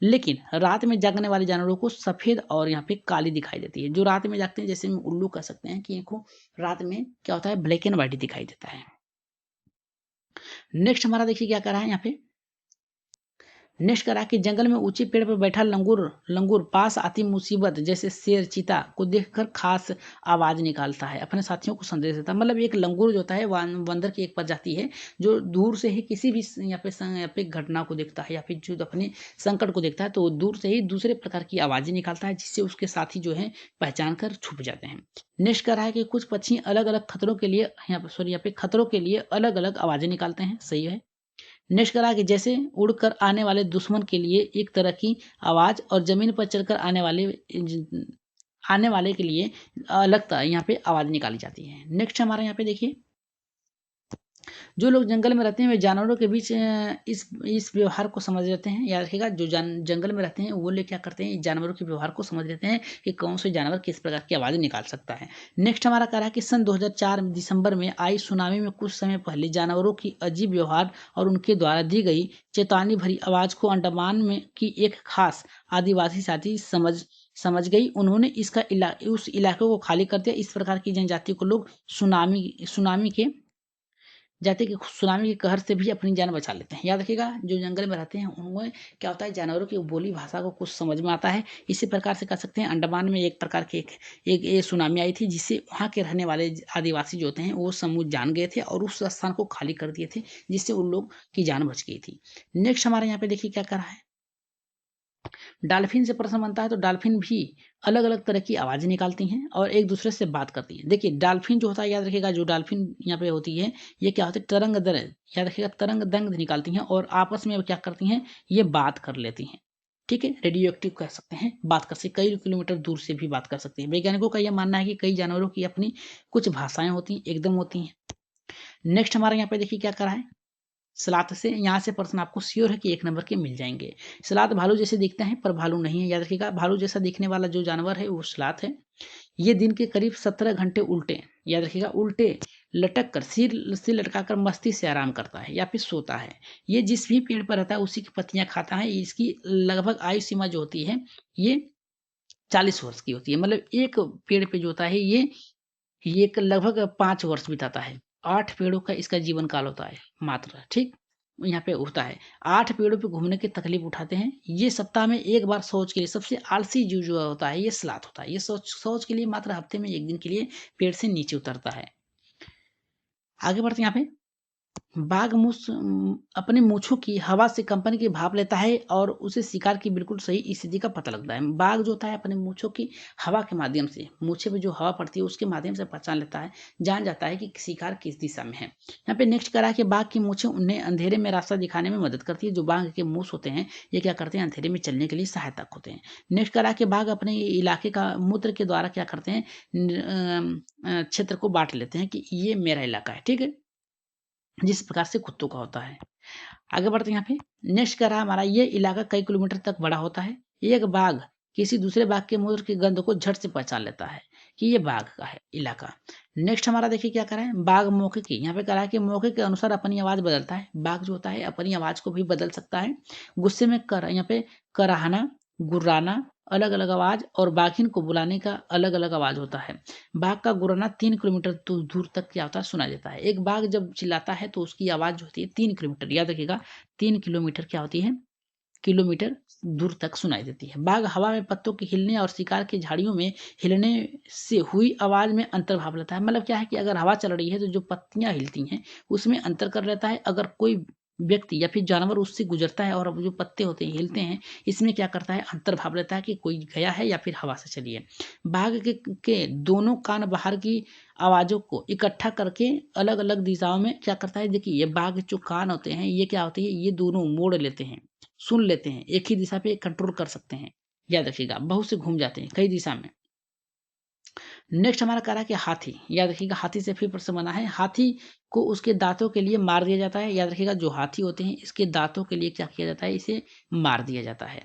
लेकिन रात में जागने वाले जानवरों को सफेद और यहाँ पे काली दिखाई देती है। जो रात में जागते हैं जैसे हम उल्लू कह सकते हैं कि इनको रात में क्या होता है, ब्लैक एंड व्हाइट दिखाई देता है। नेक्स्ट हमारा देखिए क्या करा है यहाँ पे, नेक्स्ट करा कि जंगल में ऊंचे पेड़ पर बैठा लंगूर पास आती मुसीबत जैसे शेर चीता को देखकर खास आवाज निकालता है, अपने साथियों को संदेश देता है। मतलब एक लंगूर जो होता है बंदर की एक प्रजाति है जो दूर से ही किसी भी यहाँ पे घटना को देखता है या फिर जो अपने संकट को देखता है तो दूर से ही दूसरे प्रकार की आवाजें निकालता है, जिससे उसके साथी जो है पहचान कर छुप जाते हैं। नेक्स्ट करा है कि कुछ पक्षी अलग अलग खतरों के लिए खतरों के लिए अलग अलग आवाजें निकालते हैं, सही है। नेक्स्ट करा कि जैसे उड़कर आने वाले दुश्मन के लिए एक तरह की आवाज और जमीन पर चलकर आने वाले के लिए अलग यहाँ पे आवाज निकाली जाती है। नेक्स्ट हमारा यहाँ पे देखिए जो लोग जंगल में रहते हैं वे जानवरों के बीच इस व्यवहार को समझ लेते हैं। याद रखिएगा, जो जंगल में रहते हैं वो लोग क्या करते हैं, इस जानवरों के व्यवहार को समझ लेते हैं कि कौन से जानवर किस प्रकार की आवाज़ निकाल सकता है। नेक्स्ट हमारा कह रहा है कि सन 2004 दिसंबर में आई सुनामी में कुछ समय पहले जानवरों की अजीब व्यवहार और उनके द्वारा दी गई चेतावनी भरी आवाज़ को अंडमान में की एक खास आदिवासी साथी समझ गई। उन्होंने उस इलाके को खाली कर दिया। इस प्रकार की जनजाति को लोग सुनामी के जाते कि सुनामी के कहर से भी अपनी जान बचा लेते हैं। याद रखिएगा, जो जंगल में रहते हैं उनमें क्या होता है, जानवरों की बोली भाषा को कुछ समझ में आता है। इसी प्रकार से कह सकते हैं अंडमान में एक प्रकार की एक सुनामी आई थी, जिससे वहाँ के रहने वाले आदिवासी जो होते हैं वो समूह जान गए थे और उस स्थान को खाली कर दिए थे, जिससे उन लोग की जान बच गई थी। नेक्स्ट हमारे यहाँ पे देखिए क्या कर रहा है, डॉल्फिन से प्रश्न बनता है। तो डॉल्फिन भी अलग अलग तरह की आवाज़ें निकालती हैं और एक दूसरे से बात करती हैं। देखिए डॉल्फिन जो होता है, याद रखिएगा, जो डॉल्फिन यहाँ पे होती है ये क्या होती है, तरंग दर याद रखिएगा तरंग दंग निकालती हैं और आपस में क्या करती हैं, ये बात कर लेती हैं। ठीक है, रेडियो एक्टिव कह सकते हैं, बात कर सकते, कई किलोमीटर दूर से भी बात कर सकते हैं। वैज्ञानिकों का यह मानना है कि कई जानवरों की अपनी कुछ भाषाएं होती हैं, एकदम होती हैं। नेक्स्ट हमारे यहाँ पे देखिए क्या करा है, सलाद से, यहाँ से प्रश्न आपको श्योर है कि 1 नंबर के मिल जाएंगे। सलाद भालू जैसे दिखते हैं पर भालू नहीं है। याद रखिएगा, भालू जैसा दिखने वाला जो जानवर है वो सलाद है। ये दिन के करीब 17 घंटे उल्टे, याद रखिएगा, उल्टे लटक कर सिर लटकाकर मस्ती से आराम करता है या फिर सोता है। ये जिस भी पेड़ पर रहता है उसी की पत्तियां खाता है। इसकी लगभग आयु सीमा जो होती है ये 40 वर्ष की होती है। मतलब एक पेड़ पे जो होता है ये एक लगभग 5 वर्ष बिताता है। 8 पेड़ों का इसका जीवन काल होता है मात्र। ठीक, यहाँ पे होता है 8 पेड़ों पे घूमने की तकलीफ उठाते हैं। ये सप्ताह में एक बार शौच के लिए, सबसे आलसी जीव जो होता है ये सलात होता है। ये शौच के लिए मात्र हफ्ते में 1 दिन के लिए पेड़ से नीचे उतरता है। आगे बढ़ते हैं, यहाँ पे बाघ अपने मूंछों की हवा से कंपन की भाप लेता है और उसे शिकार की बिल्कुल सही स्थिति का पता लगता है। बाघ जो होता है अपने मूंछों की हवा के माध्यम से, मूछे पे जो हवा पड़ती है उसके माध्यम से पहचान लेता है, जान जाता है कि शिकार किस दिशा में है। यहाँ पे नेक्स्ट करा कि बाघ की मूछें उन्हें अंधेरे में रास्ता दिखाने में मदद करती है। जो बाघ के मूछ होते हैं ये क्या करते हैं, अंधेरे में चलने के लिए सहायता होते हैं। नेक्स्ट करा कि बाघ अपने इलाके का मूत्र के द्वारा क्या करते हैं, क्षेत्र को बांट लेते हैं कि ये मेरा इलाका है। ठीक है, जिस प्रकार से कुत्तों का होता है। आगे बढ़ते हैं, यहाँ पे नेक्स्ट कह रहा है हमारा, ये इलाका कई किलोमीटर तक बड़ा होता है। एक बाघ किसी दूसरे बाघ के मूत्र की गंध को झट से पहचान लेता है कि ये बाघ का है इलाका। नेक्स्ट हमारा देखिए क्या करा है, बाघ मौके की, यहाँ पे कह रहा है कि मौके के अनुसार अपनी आवाज बदलता है। बाघ जो होता है अपनी आवाज को भी बदल सकता है। गुस्से में कर यहाँ पे कराहना, गुर्राना अलग अलग आवाज और बाघिन को बुलाने का अलग अलग आवाज होता है। बाघ का गुर्राना 3 किलोमीटर दूर तक क्या होता है, सुना देता है। एक बाघ जब चिल्लाता है तो उसकी आवाज जो होती है 3 किलोमीटर, याद रखिएगा 3 किलोमीटर क्या होती है, किलोमीटर दूर तक सुनाई देती है। बाघ हवा में पत्तों के हिलने और शिकार की झाड़ियों में हिलने से हुई आवाज में अंतर भाप लेता है। मतलब क्या है कि अगर हवा चल रही है तो जो पत्तियां हिलती हैं उसमें अंतर कर लेता है। अगर कोई व्यक्ति या फिर जानवर उससे गुजरता है और जो पत्ते होते हैं हिलते हैं, इसमें क्या करता है, अंतर भाप लेता है कि कोई गया है या फिर हवा से चली है। बाघ के दोनों कान बाहर की आवाजों को इकट्ठा करके अलग अलग दिशाओं में क्या करता है, देखिए ये बाघ जो कान होते हैं ये क्या होते हैं, ये दोनों मोड़ लेते हैं, सुन लेते हैं, एक ही दिशा पे कंट्रोल कर सकते हैं। याद रखिएगा, बहुत से घूम जाते हैं कई दिशा में। नेक्स्ट हमारा कह रहा है कि हाथी, याद रखिएगा हाथी से फिर प्रश्न बना है। हाथी को उसके दांतों के लिए मार दिया जाता है। याद रखिएगा, जो हाथी होते हैं इसके दांतों के लिए क्या किया जाता है, इसे मार दिया जाता है।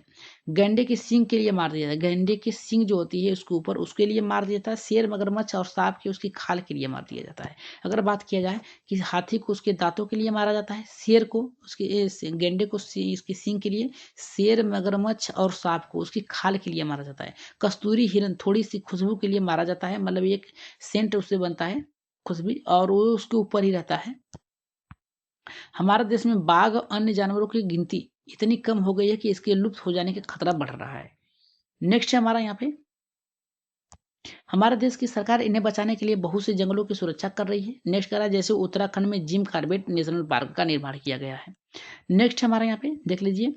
गैंडे के सींग के लिए मार दिया जाता है। गैंडे की सींग जो होती है उसके ऊपर, उसके लिए मार दिया जाता है। शेर, मगरमच्छ और सांप की उसकी खाल के लिए मार दिया जाता है। अगर बात किया जाए कि हाथी को उसके दांतों के लिए मारा जाता है, शेर को उसके गेंडे को इसकी सींग के लिए, शेर, मगरमच्छ और सांप को उसकी खाल के लिए मारा जाता है। कस्तूरी हिरन थोड़ी सी खुशबू के लिए मारा जाता है। मतलब एक सेंट उससे बनता है खुशबू और वो उसके ऊपर ही रहता है। हमारे देश में बाघ और अन्य जानवरों की गिनती इतनी कम हो गई है कि इसके लुप्त हो जाने का खतरा बढ़ रहा है। नेक्स्ट है हमारा यहाँ पे, हमारे देश की सरकार इन्हें बचाने के लिए बहुत से जंगलों की सुरक्षा कर रही है। नेक्स्ट करा, जैसे उत्तराखंड में जिम कॉर्बेट नेशनल पार्क का निर्माण किया गया है। नेक्स्ट हमारे यहाँ पे देख लीजिए,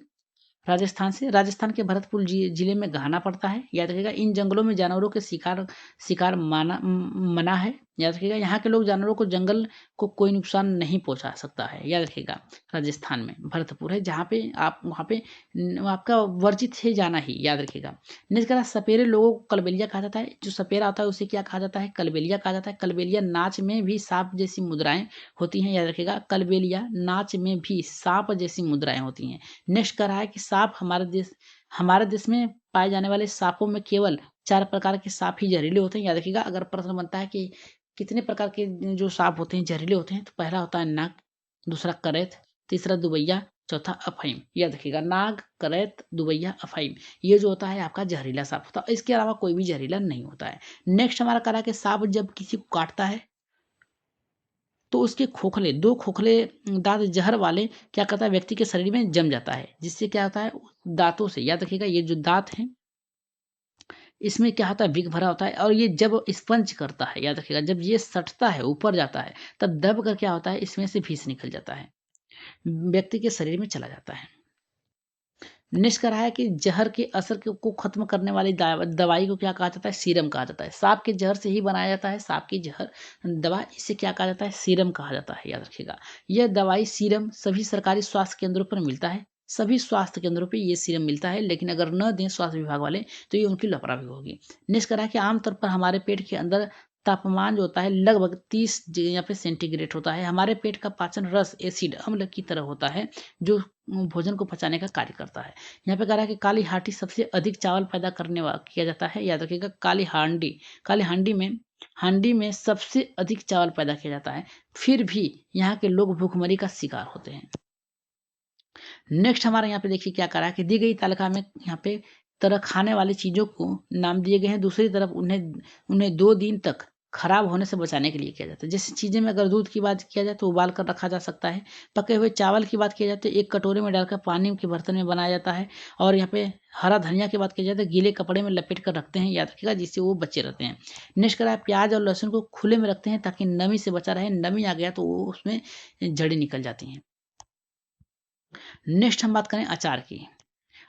राजस्थान से, राजस्थान के भरतपुर जिले में घाना पड़ता है। याद रखिएगा, इन जंगलों में जानवरों के शिकार मना है। याद रखिएगा, यहाँ के लोग जानवरों को जंगल को कोई नुकसान नहीं पहुंचा सकता है। याद रखिएगा, राजस्थान में भरतपुर है जहाँ पे आप वहाँ पे आपका वर्जित है जाना ही। याद रखिएगा। नेक्स्ट करा, सपेरे लोगों को कलबेलिया कहा जाता है। जो सपेरा होता है उसे क्या कहा जाता है? कलबेलिया कहा जाता है। कलबेलिया नाच में भी सांप जैसी मुद्राएं होती हैं। याद रखिएगा, कलबेलिया नाच में भी सांप जैसी मुद्राएं होती हैं। नेक्स्ट कह रहा है कि सांप हमारे देश में पाए जाने वाले सांपों में केवल 4 प्रकार के सांप ही जहरीले होते हैं। याद रखिएगा, अगर प्रश्न बनता है कि कितने प्रकार के जो सांप होते हैं जहरीले होते हैं, तो पहला होता है नाग, दूसरा करैत, तीसरा दुबैया, चौथा अफीम। याद रखिएगा, नाग, करैत, दुबैया, अफीम, ये जो होता है आपका जहरीला सांप होता है। इसके अलावा कोई भी जहरीला नहीं होता है। नेक्स्ट हमारा करा कि सांप जब किसी को काटता है तो उसके खोखले 2 खोखले दांत जहर वाले क्या करता है, व्यक्ति के शरीर में जम जाता है, जिससे क्या होता है, दांतों से, याद रखिएगा ये जो दांत हैं इसमें क्या होता है, विष भरा होता है, और ये जब स्पंज करता है, याद रखिएगा, जब ये सटता है ऊपर जाता है तब दब कर क्या होता है, इसमें से विष निकल जाता है, व्यक्ति के शरीर में चला जाता है। नेक्स्ट कहा है कि जहर के असर को खत्म करने वाली दवाई को क्या कहा जाता है, सीरम कहा जाता है। सांप के जहर से ही बनाया जाता है सांप की जहर दवा, इसे क्या कहा जाता है, सीरम कहा जाता है। याद रखिएगा, यह दवाई सीरम सभी सरकारी स्वास्थ्य केंद्रों पर मिलता है। सभी स्वास्थ्य केंद्रों पे ये सीरम मिलता है, लेकिन अगर न दें स्वास्थ्य विभाग वाले तो ये उनकी लापरवाही होगी। नेक्स्ट करा है कि आमतौर पर हमारे पेट के अंदर तापमान जो होता है लगभग 30 यहाँ पे सेंटीग्रेड होता है। हमारे पेट का पाचन रस एसिड अम्ल की तरह होता है जो भोजन को पचाने का कार्य करता है। यहाँ पे कह रहा है कि काली हांडी सबसे अधिक चावल पैदा करने वाला किया जाता है। याद रखिएगा, हांडी में सबसे अधिक चावल पैदा किया जाता है, फिर भी यहाँ के लोग भूखमरी का शिकार होते हैं। नेक्स्ट हमारे यहाँ पे देखिए क्या करा है कि दी गई तालिका में यहाँ पे तरह खाने वाली चीजों को नाम दिए गए हैं। दूसरी तरफ उन्हें 2 दिन तक खराब होने से बचाने के लिए किया जाता है। जैसे चीजें में अगर दूध की बात किया जाए तो उबाल कर रखा जा सकता है। पके हुए चावल की बात की जाए तो एक कटोरे में डालकर पानी के बर्तन में बनाया जाता है। और यहाँ पे हरा धनिया की बात की जाए तो गीले कपड़े में लपेट कर रखते हैं, याद रखिएगा, जिससे वो बचे रहते हैं। नेक्स्ट करा, प्याज और लहसुन को खुले में रखते हैं ताकि नमी से बचा रहे। नमी आ गया तो वो उसमें जड़ी निकल जाती हैं। नेक्स्ट हम बात करें अचार की।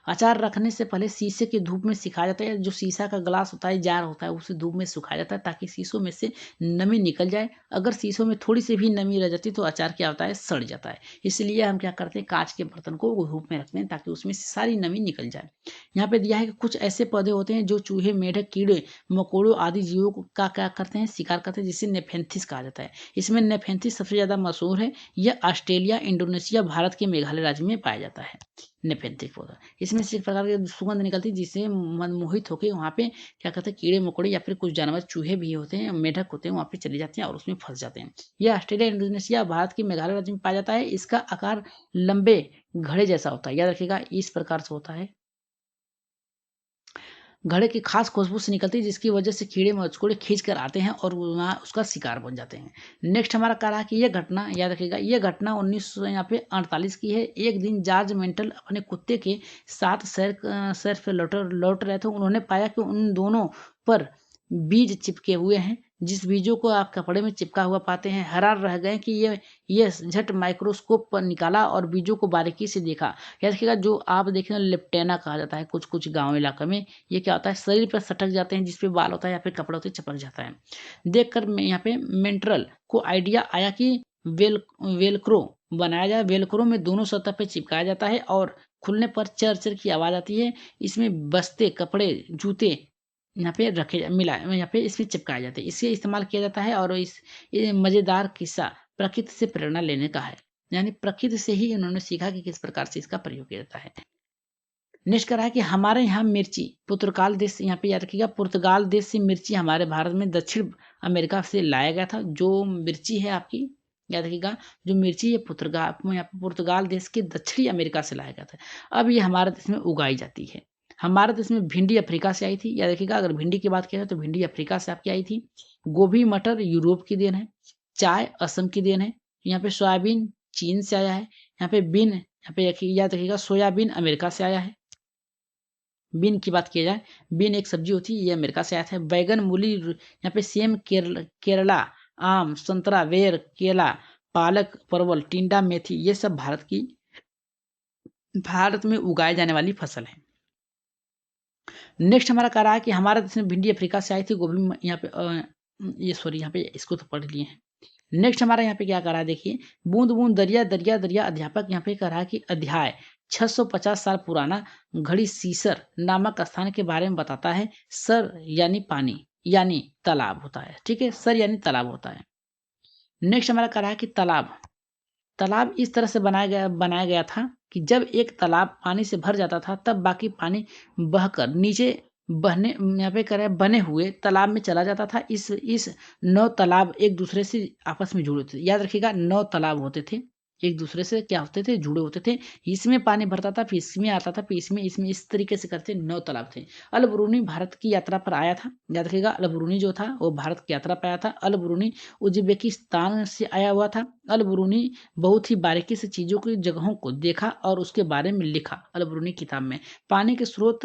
अचार रखने से पहले शीशे की धूप में सिखाया जाता है। जो शीशा का ग्लास होता है, जार होता है, उसे धूप में सुखाया जाता है ताकि शीशों में से नमी निकल जाए। अगर शीशों में थोड़ी सी भी नमी रह जाती तो अचार क्या होता है, सड़ जाता है। इसलिए हम क्या करते हैं, कांच के बर्तन को धूप में रखते हैं ताकि उसमें से सारी नमी निकल जाए। यहाँ पे दिया है कि कुछ ऐसे पौधे होते हैं जो चूहे, मेढक, कीड़े मकोड़ों आदि जीवों का क्या करते हैं, शिकार करते हैं, जिसे नेफेंथिस कहा जाता है। इसमें नेफेंथिस सबसे ज्यादा मशहूर है। यह ऑस्ट्रेलिया, इंडोनेशिया, भारत के मेघालय राज्य में पाया जाता है। नेफेंथिक पौधा, इसमें से एक प्रकार की सुगंध निकलती है जिससे मनमोहित होकर वहाँ पे क्या कहते हैं, कीड़े मकोड़े या फिर कुछ जानवर, चूहे भी होते हैं, मेढक होते हैं, वहाँ पे चले जाते हैं और उसमें फंस जाते हैं। यह ऑस्ट्रेलिया, इंडोनेशिया, भारत के मेघालय राज्य में पाया जाता है। इसका आकार लंबे घड़े जैसा होता है। याद रखिएगा, इस प्रकार से होता है। घड़े की खास खुशबू से निकलती है जिसकी वजह से कीड़े मकोड़े खींच कर आते हैं और वहाँ उसका शिकार बन जाते हैं। नेक्स्ट हमारा कह रहा है कि यह घटना, याद रखिएगा, यह घटना 1900 यहाँ पे 48 की है। एक दिन जॉर्ज मेंटल अपने कुत्ते के साथ सैर पे लौट रहे थे। उन्होंने पाया कि उन दोनों पर बीज चिपके हुए हैं। जिस बीजों को आप कपड़े में चिपका हुआ पाते हैं, हैरान रह गए कि ये झट माइक्रोस्कोप पर निकाला और बीजों को बारीकी से देखा। याद रखिएगा, जो आप देखें लेप्टेना कहा जाता है कुछ कुछ गाँव इलाके में। ये क्या होता है, शरीर पर सटक जाते हैं, जिसपे बाल होता है या फिर कपड़ा होता है, चिपक जाता है। देखकर मैं यहाँ पे मेंट्रल को आइडिया आया कि वेलक्रो बनाया जाए। वेलक्रो में दोनों सतह पे चिपकाया जाता है और खुलने पर चर चर की आवाज आती है। इसमें बस्ते, कपड़े, जूते यहाँ पे यहाँ पे इसमें चिपकाए जाते हैं। इससे इस्तेमाल किया जाता है। और ये मजेदार किस्सा प्रकृति से प्रेरणा लेने का है, यानी प्रकृति से ही उन्होंने सीखा कि किस प्रकार से इसका प्रयोग किया जाता है। नेक्स्ट करा है कि हमारे यहाँ मिर्ची पुर्तगाल देश, यहाँ पे याद रखिएगा, पुर्तगाल देश से मिर्ची हमारे भारत में दक्षिण अमेरिका से लाया गया था। जो मिर्ची है आपकी, याद रखिएगा, जो मिर्ची है पुर्तगाल देश के दक्षिणी अमेरिका से लाया गया था। अब ये हमारे देश में उगाई जाती है। हमारे देश में भिंडी अफ्रीका से आई थी। याद रखिएगा, अगर भिंडी की बात करें तो भिंडी अफ्रीका से आपकी आई थी। गोभी, मटर यूरोप की देन है। चाय असम की देन है। यहाँ पे सोयाबीन चीन से आया है। यहाँ पे यहाँ पे याद रखिएगा, सोयाबीन अमेरिका से आया है। बीन की बात की जाए, बीन एक सब्जी होती है, ये अमेरिका से आया था। बैगन, मूली, यहाँ पे सेम केरला, आम, संतरा, बेर, केला, पालक, परवल, टिंडा, मेथी, ये सब भारत में उगाए जाने वाली फसल है। नेक्स्ट हमारा कह रहा है कि हमारे देश में भिंडी अफ्रीका से आई थी। गोभी यहाँ पे ये सॉरी यहाँ पे इसको तो पढ़ लिए हैं। नेक्स्ट हमारा यहाँ पे क्या करा है देखिए, बूंद बूंद दरिया दरिया दरिया, अध्यापक यहाँ पे कह रहा है कि अध्याय 650 साल पुराना घड़ी सीसर नामक स्थान के बारे में बताता है। सर यानी पानी यानी तालाब होता है, ठीक है, सर यानी तालाब होता है। नेक्स्ट हमारा कह रहा है कि तालाब, तालाब इस तरह से बनाया गया था कि जब एक तालाब पानी से भर जाता था तब बाकी पानी बहकर नीचे बहने यहाँ पे कह रहे हैं बने हुए तालाब में चला जाता था। इस 9 तालाब एक दूसरे से आपस में जुड़े होते थे। याद रखिएगा 9 तालाब होते थे, एक दूसरे से क्या होते थे, जुड़े होते थे। इसमें पानी भरता था, फिर इसमें आता था, फिर इसमें इस तरीके से करते 9 तालाब थे। अल बरूनी भारत की यात्रा पर आया था। याद रखिएगा अल बरूनी जो था वो भारत की यात्रा पर आया था। अल बरूनी उज्बेकिस्तान से आया हुआ था। अल बरूनी बहुत ही बारीकी से चीजों की जगहों को देखा और उसके बारे में लिखा। अल बरूनी किताब में पानी के स्रोत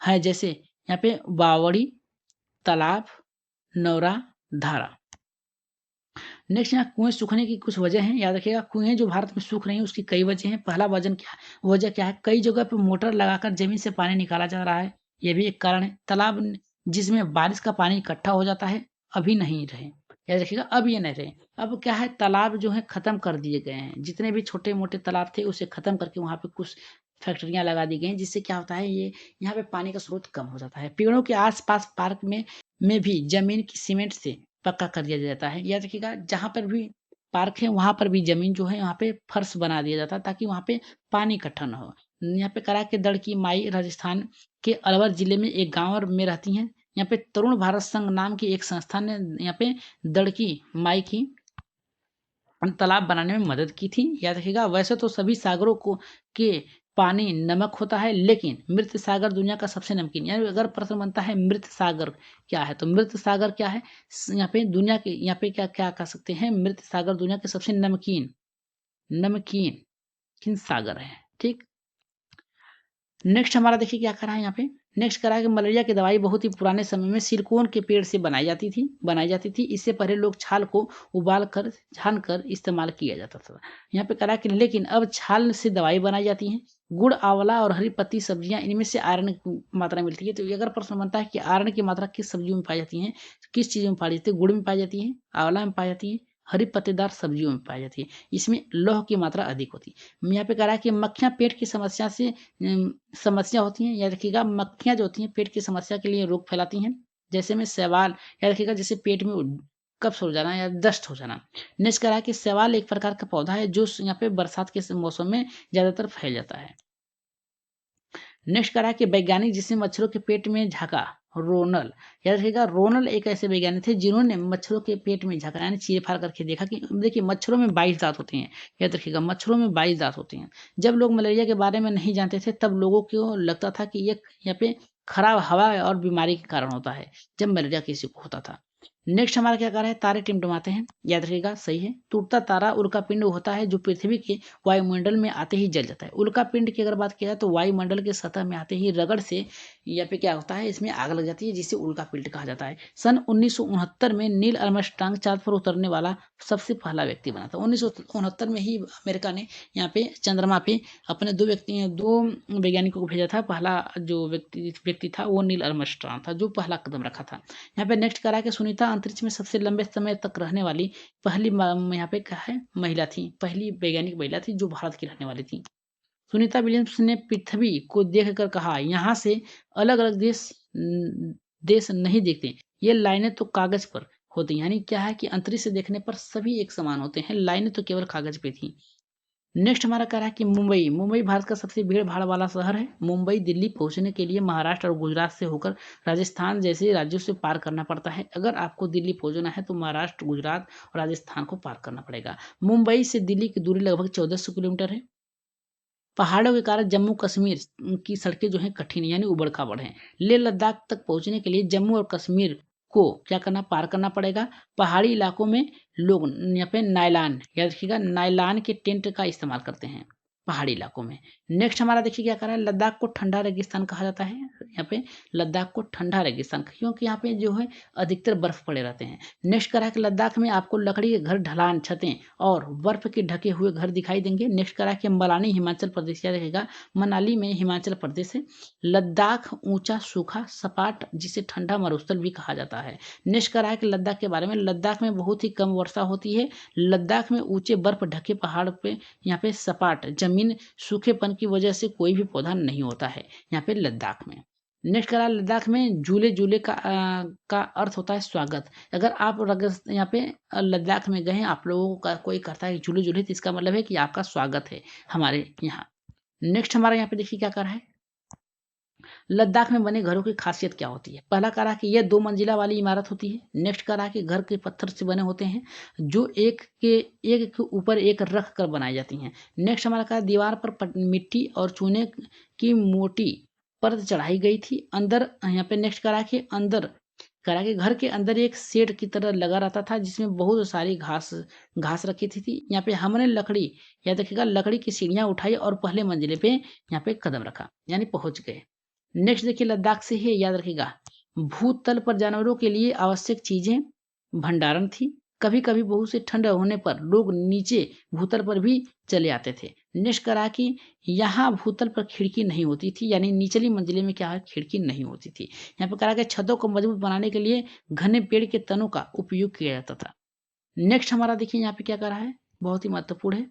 है, जैसे यहाँ पे बावड़ी, तालाब, नौरा, धारा। नेक्स्ट यहाँ कुएं सूखने की कुछ वजह है। याद रखिएगा कुएं जो भारत में सूख रही हैं उसकी कई वजह हैं। पहला वजह क्या है, कई जगह पे मोटर लगाकर जमीन से पानी निकाला जा रहा है, ये भी एक कारण है। तालाब जिसमें बारिश का पानी इकट्ठा हो जाता है अभी नहीं रहे। याद रखिएगा अब ये नहीं रहे। अब क्या है, तालाब जो है खत्म कर दिए गए हैं। जितने भी छोटे मोटे तालाब थे उसे खत्म करके वहां पे कुछ फैक्ट्रियां लगा दी गई हैं, जिससे क्या होता है, ये यहाँ पे पानी का स्रोत कम हो जाता है। पेड़ों के आसपास पार्क में भी जमीन की सीमेंट से पक्का कर दिया जाता है। याद रखिएगा जहां पर भी पार्क है वहां पर भी जमीन जो है यहाँ पे फर्श बना दिया जाता है ताकि वहां पे पानी इकट्ठा न हो। यहाँ पे करा के दड़ की माई राजस्थान के अलवर जिले में एक गांव में रहती हैं। यहाँ पे तरुण भारत संघ नाम की एक संस्था ने यहाँ पे दड़ की माई की तालाब बनाने में मदद की थी। याद रखिएगा वैसे तो सभी सागरों को के पानी नमक होता है, लेकिन मृत सागर दुनिया का सबसे नमकीन। यानी अगर प्रश्न बनता है मृत सागर क्या है, तो मृत सागर क्या है, यहाँ पे दुनिया के यहाँ पे क्या क्या कह सकते हैं, मृत सागर दुनिया के सबसे नमकीन नमकीन किन सागर है, ठीक। नेक्स्ट हमारा देखिए क्या करा है यहाँ पे, नेक्स्ट करा है कि मलेरिया की दवाई बहुत ही पुराने समय में सिलिकॉन के पेड़ से बनाई जाती थी। इससे पहले लोग छाल को उबाल कर छान कर इस्तेमाल किया जाता था। यहाँ पे करा कि लेकिन अब छाल से दवाई बनाई जाती है। गुड़, आंवला और हरी पत्ती सब्जियां, इनमें से आयरन की मात्रा मिलती है। तो ये अगर प्रश्न बनता है कि आयरन की मात्रा किस सब्जियों में पाई जाती है, किस चीज़ों में पाई जाती है, गुड़ में पाई जाती है, आंवला में पाई जाती है, हरी पत्तेदार सब्जियों में पाई जाती है। इसमें लौह की मात्रा अधिक होती है। यहाँ पे कह रहा है कि मक्खियां पेट की समस्या से समस्या होती हैं। याद रखिएगा मक्खियां जो होती हैं पेट की समस्या के लिए रोग फैलाती हैं, जैसे में सवाल। याद रखिएगा जैसे पेट में कब्ज हो जाना या दस्त हो जाना। नेक्स्ट करा है कि सवाल एक प्रकार का पौधा है जो यहाँ पे बरसात के मौसम में ज्यादातर फैल जाता है। नेक्स्ट करा है कि वैज्ञानिक जिसने मच्छरों के पेट में झांका, रोनल। याद रखिएगा रोनल एक ऐसे वैज्ञानिक थे जिन्होंने मच्छरों के पेट में झांका, यानी चीर फाड़ करके देखा कि देखिए मच्छरों में 22 दांत होते हैं। याद रखिएगा मच्छरों में 22 दांत होते हैं। जब लोग मलेरिया के बारे में नहीं जानते थे तब लोगों को लगता था कि ये यहाँ पे खराब हवा और बीमारी के कारण होता है, जब मलेरिया किसी को होता था। नेक्स्ट हमारा क्या कर रहा है, तारे टिमटिमाते हैं। याद रखिएगा सही है। टूटता तारा उल्का पिंड होता है जो पृथ्वी के वायुमंडल में आते ही जल जाता है। उल्का पिंड की अगर बात किया जाए तो वायुमंडल के सतह में आते ही रगड़ से यहाँ पे क्या होता है, इसमें आग लग जाती है, जिसे उल्का पिंड कहा जाता है। सन 1969 में नील आर्मस्ट्रांग चांद पर उतरने वाला सबसे पहला व्यक्ति बना था। 1969 में ही अमेरिका ने यहाँ पे चंद्रमा पे अपने दो वैज्ञानिकों को भेजा था। पहला जो व्यक्ति था वो नील आर्मस्ट्रांग था जो पहला कदम रखा था। यहाँ पे नेक्स्ट करा कि सुनीता अंतरिक्ष में सबसे लंबे समय तक रहने वाली पहली यहाँ पे क्या है, महिला थी, पहली वैज्ञानिक महिला थी जो भारत की रहने वाली थी। सुनीता विलियम्स ने पृथ्वी को देखकर कहा, यहाँ से अलग अलग देश नहीं दिखते, ये लाइनें तो कागज पर होती। यानी क्या है कि अंतरिक्ष से देखने पर सभी एक समान होते हैं, लाइनें तो केवल कागज पे थी। नेक्स्ट हमारा कह रहा है कि मुंबई भारत का सबसे भीड़ भाड़ वाला शहर है। मुंबई दिल्ली पहुंचने के लिए महाराष्ट्र और गुजरात से होकर राजस्थान जैसे राज्यों से पार करना पड़ता है। अगर आपको दिल्ली पहुंचना है तो महाराष्ट्र, गुजरात और राजस्थान को पार करना पड़ेगा। मुंबई से दिल्ली की दूरी लगभग 1400 किलोमीटर है। पहाड़ों के कारण जम्मू कश्मीर की सड़कें जो हैं कठिन यानी उबड़ खाबड़ हैं। लेह लद्दाख तक पहुंचने के लिए जम्मू और कश्मीर को क्या करना, पार करना पड़ेगा। पहाड़ी इलाकों में लोग यहाँ पे नायलान, याद रखिएगा नायलान के टेंट का इस्तेमाल करते हैं पहाड़ी इलाकों में। नेक्स्ट हमारा देखिए क्या कर रहा है, लद्दाख को ठंडा रेगिस्तान कहा जाता है। यहाँ पे लद्दाख को ठंडा रेगिस्तान क्योंकि यहाँ पे जो है अधिकतर बर्फ पड़े रहते हैं। नेक्स्ट करा है कि लद्दाख में आपको लकड़ी के घर, ढलान, छतें और बर्फ के ढके हुए घर दिखाई देंगे। नेक्स्ट करा है कि मलानी हिमाचल प्रदेश, या रहेगा मनाली में हिमाचल प्रदेश है। लद्दाख ऊंचा, सूखा, सपाट, जिसे ठंडा मरुस्थल भी कहा जाता है। नेक्स्ट करा है कि लद्दाख के बारे में, लद्दाख में बहुत ही कम वर्षा होती है। लद्दाख में ऊंचे बर्फ ढके पहाड़ पे, यहाँ पे सपाट जमीन, सूखेपन की वजह से कोई भी पौधा नहीं होता है यहाँ पे लद्दाख में। नेक्स्ट करा लद्दाख में झूले, झूले का अर्थ होता है स्वागत। अगर आप यहाँ पे लद्दाख में गए, आप लोगों का कोई करता है झूले झूले, तो इसका मतलब है कि आपका स्वागत है हमारे यहाँ। नेक्स्ट हमारे यहाँ पे देखिए क्या करा है, लद्दाख में बने घरों की खासियत क्या होती है। पहला करा कि यह 2 मंजिला वाली इमारत होती है। नेक्स्ट करा कि घर के पत्थर से बने होते हैं जो एक के ऊपर एक रख कर बनाई जाती हैं। नेक्स्ट हमारा कहा दीवार पर मिट्टी और चूने की मोटी परत चढ़ाई गई थी। अंदर यहाँ पे नेक्स्ट करा कि घर के अंदर एक शेड की तरह लगा रहता था जिसमें बहुत सारी घास रखी थी। यहाँ पे हमने लकड़ी, या देखिएगा लकड़ी की सीढ़ियाँ उठाई और पहले मंजिले पे यहाँ पे कदम रखा, यानी पहुंच गए। नेक्स्ट देखिए लद्दाख से ही याद रखिएगा, भूतल पर जानवरों के लिए आवश्यक चीजें भंडारण थी। कभी कभी बहुत से ठंड होने पर लोग नीचे भूतल पर भी चले आते थे। नेक्स्ट करा कि यहाँ भूतल पर खिड़की नहीं होती थी, यानी निचली मंजिले में क्या है, खिड़की नहीं होती थी। यहाँ पे करा कि छतों को मजबूत बनाने के लिए घने पेड़ के तनों का उपयोग किया जाता था। नेक्स्ट हमारा देखिए यहाँ पे क्या करा है, बहुत ही महत्वपूर्ण है।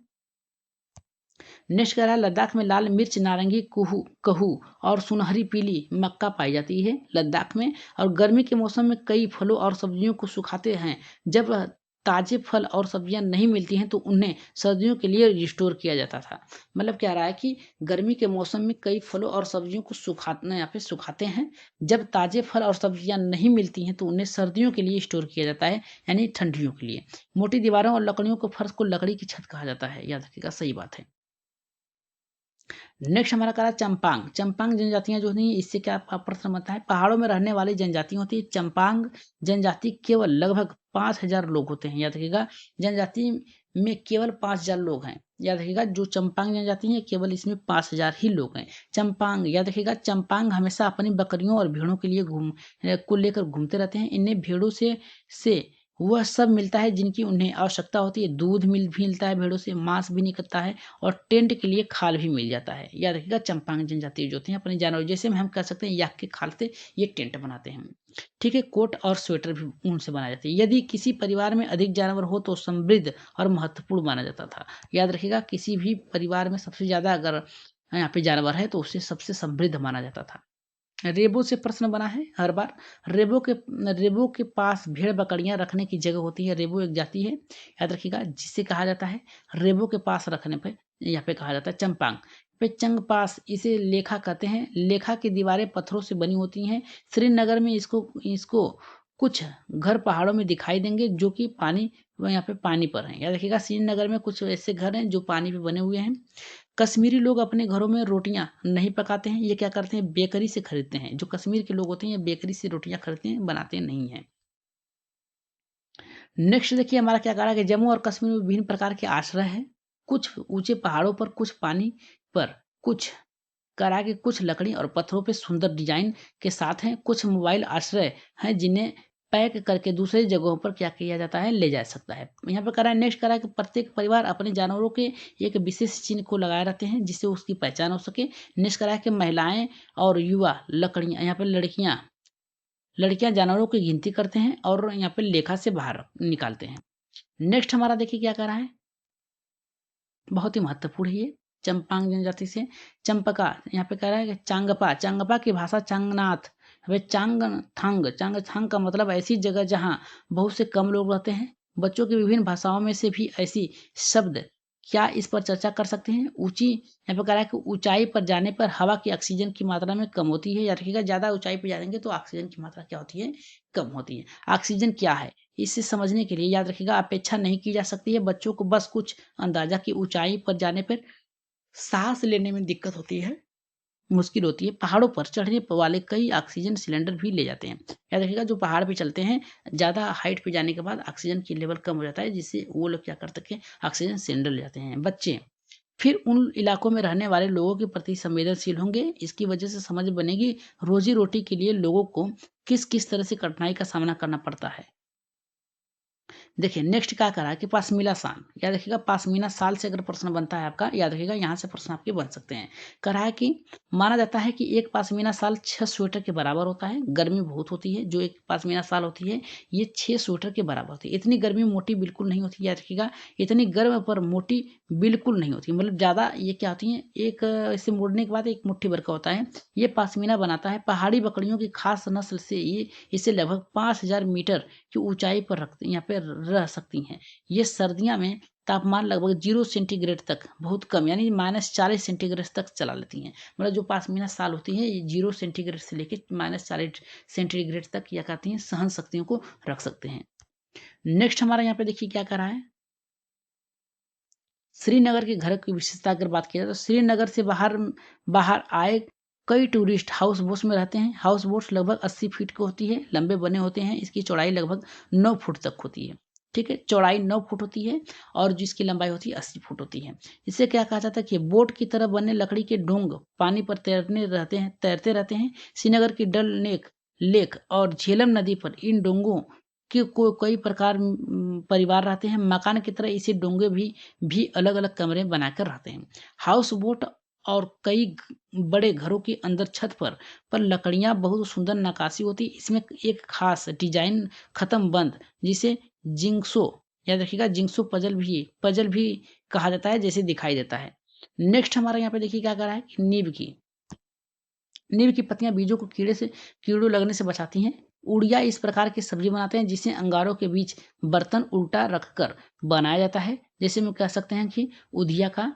नेक्स्ट कह रहा है लद्दाख में लाल मिर्च, नारंगी, कहू और सुनहरी पीली मक्का पाई जाती है लद्दाख में। और गर्मी के मौसम में कई फलों और सब्जियों को सुखाते हैं। जब ताजे फल और सब्जियां नहीं मिलती हैं तो उन्हें सर्दियों के लिए रिस्टोर किया जाता था। मतलब क्या रहा है कि गर्मी के मौसम में कई फलों और सब्जियों को यहाँ पे सुखाते हैं। जब ताजे फल और सब्जियां नहीं मिलती हैं तो उन्हें सर्दियों के लिए स्टोर किया जाता है, यानी ठंडियों के लिए। मोटी दीवारों और लकड़ियों को फर्श को लकड़ी की छत कहा जाता है, याद रखिएगा, सही बात है। नेक्स्ट हमारा करा चंपांग। चंपांग जनजातियां जो नहीं, इससे क्या आपका प्रश्न बनता है, पहाड़ों में रहने वाली जनजातियां होती है। चंपांग जनजाति केवल लगभग 5,000 लोग होते हैं, याद रखिएगा। जनजाति में केवल 5,000 लोग हैं, याद रखिएगा। जो चंपांग जनजाति है केवल इसमें 5,000 ही लोग हैं। चंपांग, याद रखिएगा, चंपांग हमेशा अपनी बकरियों और भेड़ों के लिए को लेकर घूमते रहते हैं। इन्हें भेड़ों से वह सब मिलता है जिनकी उन्हें आवश्यकता होती है। दूध मिलता है भेड़ों से, मांस भी निकलता है और टेंट के लिए खाल भी मिल जाता है। याद रखिएगा, चंपांग जनजाति जो होती हैं अपने जानवर, जैसे हम कह सकते हैं याक के खाल से ये टेंट बनाते हैं। ठीक है, कोट और स्वेटर भी ऊन से बनाए जाते हैं। यदि किसी परिवार में अधिक जानवर हो तो समृद्ध और महत्वपूर्ण माना जाता था। याद रखिएगा, किसी भी परिवार में सबसे ज्यादा अगर यहाँ पे जानवर है तो उसे सबसे समृद्ध माना जाता था। रेबो से प्रश्न बना है हर बार। रेबो के पास भेड़ बकरियां रखने की जगह होती है। रेबो एक जाति है, याद रखिएगा, जिसे कहा जाता है रेबो के पास रखने पे, यहाँ पे कहा जाता है चंपांग पे चंग पास। इसे लेखा कहते हैं। लेखा की दीवारें पत्थरों से बनी होती हैं। श्रीनगर में इसको कुछ घर पहाड़ों में दिखाई देंगे जो कि यहाँ पे पानी पर हैं। याद रखिएगा, श्रीनगर में कुछ ऐसे घर हैं जो पानी पे बने हुए हैं। कश्मीरी लोग अपने घरों में रोटियां नहीं पकाते हैं, ये क्या करते हैं, बेकरी से खरीदते हैं। जो कश्मीर के लोग होते हैं ये बेकरी से रोटियां खरीदते हैं, बनाते नहीं हैं। नेक्स्ट देखिए हमारा क्या कहा कि जम्मू और कश्मीर में विभिन्न प्रकार के आश्रय हैं। कुछ ऊंचे पहाड़ों पर, कुछ पानी पर, कुछ करा के, कुछ लकड़ी और पत्थरों पे सुंदर डिजाइन के साथ हैं। कुछ मोबाइल आश्रय हैं जिन्हें पैक करके दूसरी जगहों पर क्या किया जाता है, ले जा सकता है। यहाँ पे करा है नेक्स्ट करा है कि प्रत्येक परिवार अपने जानवरों के एक विशेष चिन्ह को लगाए रहते हैं जिससे उसकी पहचान हो सके। नेक्स्ट करा है कि महिलाएं और युवा लकड़ियां, यहाँ पे लड़कियां जानवरों की गिनती करते हैं और यहाँ पे लेखा से बाहर निकालते हैं। नेक्स्ट हमारा देखिए क्या करा है, बहुत ही महत्वपूर्ण है ये। चंपांग जनजाति से चंपका, यहाँ पे कह रहा है कि चांगपा। चांगपा की भाषा चांगनाथ। वे चांगथांग का मतलब ऐसी जगह जहाँ बहुत से कम लोग रहते हैं। बच्चों की विभिन्न भाषाओं में से भी ऐसी शब्द क्या इस पर चर्चा कर सकते हैं। यहाँ पे कह रहा है कि ऊंचाई पर जाने पर हवा की ऑक्सीजन की मात्रा में कम होती है। याद रखिएगा, ज्यादा ऊंचाई पर जाएंगे तो ऑक्सीजन की मात्रा क्या होती है, कम होती है। ऑक्सीजन क्या है इसे समझने के लिए याद रखिएगा, अपेक्षा नहीं की जा सकती है। बच्चों को बस कुछ अंदाजा की ऊंचाई पर जाने पर सांस लेने में दिक्कत होती है, मुश्किल होती है। पहाड़ों पर चढ़ने वाले कई ऑक्सीजन सिलेंडर भी ले जाते हैं। याद रखिएगा, जो पहाड़ पे चलते हैं ज़्यादा हाइट पे जाने के बाद ऑक्सीजन की लेवल कम हो जाता है, जिससे वो लोग क्या कर सकते हैं, ऑक्सीजन सिलेंडर ले जाते हैं। बच्चे फिर उन इलाकों में रहने वाले लोगों के प्रति संवेदनशील होंगे। इसकी वजह से समझ बनेगी रोजी रोटी के लिए लोगों को किस किस तरह से कठिनाई का सामना करना पड़ता है। देखिए नेक्स्ट क्या करा कि पासमीना साल, याद रखिएगा पासमीना साल से अगर प्रश्न बनता है आपका, याद रखिएगा यहाँ से प्रश्न आपके बन सकते हैं। करा है कि माना जाता है कि एक पासमीना साल 6 स्वेटर के बराबर होता है। गर्मी बहुत होती है, जो एक पासमीना साल होती है ये 6 स्वेटर के बराबर होती है। इतनी गर्मी मोटी बिल्कुल नहीं होती, याद रखिएगा इतनी गर्म पर मोटी बिल्कुल नहीं होती, मतलब ज़्यादा ये क्या होती है, एक इसे मोड़ने के बाद एक मुट्ठी भर का होता है। ये पासमीना बनाता है पहाड़ी बकरियों की खास नस्ल से, ये इसे लगभग 5000 मीटर की ऊंचाई पर रखते यहाँ पे रह सकती हैं। ये सर्दियों में तापमान लगभग 0 सेंटीग्रेड तक, बहुत कम यानी -40 सेंटीग्रेड तक चला लेती हैं। मतलब जो पासमीना साल होती है ये 0 सेंटीग्रेड से लेकर -40 सेंटीग्रेड तक या कहती हैं सहन शक्तियों को रख सकते हैं। नेक्स्ट हमारा यहाँ पे देखिए क्या कर रहा है, श्रीनगर के घर की विशेषता अगर बात की जाए तो श्रीनगर से बाहर बाहर आए कई टूरिस्ट हाउस बोट्स में रहते हैं। हाउस बोट्स लगभग 80 फीट की होती है, लंबे बने होते हैं। इसकी चौड़ाई लगभग 9 फुट तक होती है। ठीक है, चौड़ाई 9 फुट होती है और जिसकी लंबाई होती है 80 फुट होती है। इसे क्या कहा जाता है कि बोट की तरह बने लकड़ी के डोंग पानी पर तैरते रहते हैं। श्रीनगर की डल लेक और झेलम नदी पर इन डोंगों के कई प्रकार परिवार रहते हैं। मकान की तरह इसे डोंगे भी अलग अलग कमरे बनाकर रहते हैं। हाउस बोट और कई बड़े घरों के अंदर छत पर लकड़ियां बहुत सुंदर नक्काशी होती है। इसमें एक खास डिजाइन खत्म बंद जिसे जिंक्सो, याद रखिएगा जिंक्सो पजल भी कहा जाता है, जैसे दिखाई देता है। नेक्स्ट हमारा यहाँ पे देखिए क्या कर रहा है कि नीम की पत्तियां बीजों को कीड़ों लगने से बचाती हैं। उड़िया इस प्रकार की सब्जी बनाते हैं जिसे अंगारों के बीच बर्तन उल्टा रखकर बनाया जाता है। जैसे हम कह सकते हैं कि उधिया का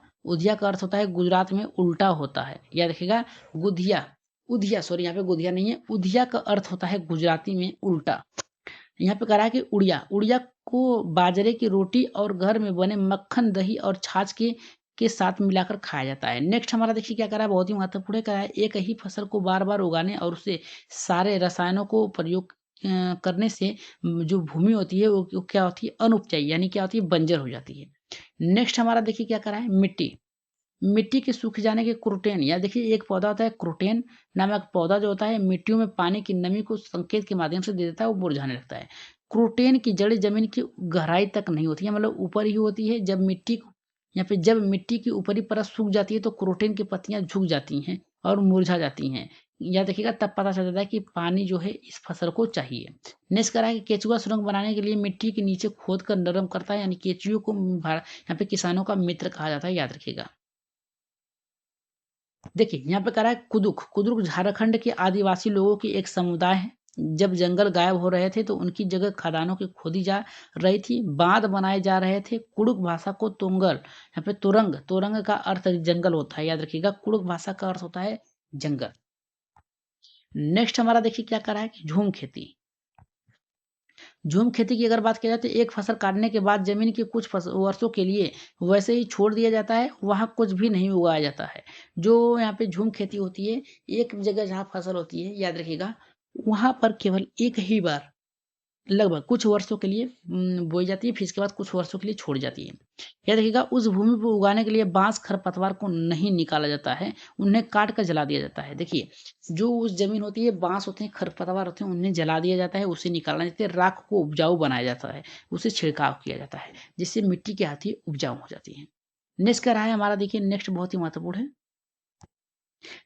अर्थ होता है गुजरात में उल्टा होता है, याद रखिएगा गुधिया उधिया सॉरी यहाँ पे गुधिया नहीं है, उधिया का अर्थ होता है गुजराती में उल्टा। यहाँ पे कह रहा है कि उड़िया उड़िया को बाजरे की रोटी और घर में बने मक्खन दही और छाछ के साथ मिलाकर खाया जाता है। नेक्स्ट हमारा देखिए क्या करा है, बहुत ही महत्वपूर्ण है, करा है एक ही फसल को बार बार उगाने और उसे सारे रसायनों को प्रयोग करने से जो भूमि होती है वो क्या होती है अनुपजाई, यानी क्या होती है बंजर हो जाती है। नेक्स्ट हमारा देखिए क्या करा है मिट्टी के सूख जाने के क्रोटेन, या देखिए एक पौधा होता है क्रोटेन नामक पौधा जो होता है मिट्टियों में पानी की नमी को संकेत के माध्यम से दे देता है, वो मुरझाने लगता है। क्रोटेन की जड़ें जमीन की गहराई तक नहीं होती है, मतलब ऊपर ही होती है। जब मिट्टी की ऊपरी परत सूख जाती है तो क्रोटेन की पत्तियां झुक जाती हैं और मुरझा जाती हैं। याद रखिएगा तब पता चल जाता है कि पानी जो है इस फसल को चाहिए। नेक्स्ट करा है कि केचुआ सुरंग बनाने के लिए मिट्टी के नीचे खोद कर नरम करता है, यानी केचुओं को यहाँ पे किसानों का मित्र कहा जाता है, याद रखिएगा। देखिए यहाँ पे कह रहा है कुदुरुक झारखंड के आदिवासी लोगों की एक समुदाय है। जब जंगल गायब हो रहे थे तो उनकी जगह खदानों की खोदी जा रही थी, बांध बनाए जा रहे थे। कुड़ुक भाषा को यहाँ पे तुरंग का अर्थ जंगल होता है, याद रखिएगा कुड़ुक भाषा का अर्थ होता है जंगल। नेक्स्ट हमारा देखिए क्या कर रहा है कि झूम खेती की अगर बात की जाए तो एक फसल काटने के बाद जमीन की कुछ वर्षों के लिए वैसे ही छोड़ दिया जाता है, वहां कुछ भी नहीं उगाया जाता है। जो यहाँ पे झूम खेती होती है, एक जगह जहाँ फसल होती है, याद रखिएगा वहां पर केवल एक ही बार लगभग कुछ वर्षों के लिए बोई जाती है, फिर इसके बाद कुछ वर्षों के लिए छोड़ जाती है। याद रखिएगा उस भूमि पर उगाने के लिए बांस खरपतवार को नहीं निकाला जाता है, उन्हें काट कर जला दिया जाता है। देखिए जो उस जमीन होती है, बांस होते हैं खरपतवार होते हैं, उन्हें जला दिया जाता है, उसे निकालना जाता है, राख को उपजाऊ बनाया जाता है, उसे छिड़काव किया जाता है, जिससे मिट्टी की हाथी उपजाऊ हो जाती है। नेक्स्ट का रहा है हमारा, देखिए नेक्स्ट बहुत ही महत्वपूर्ण है।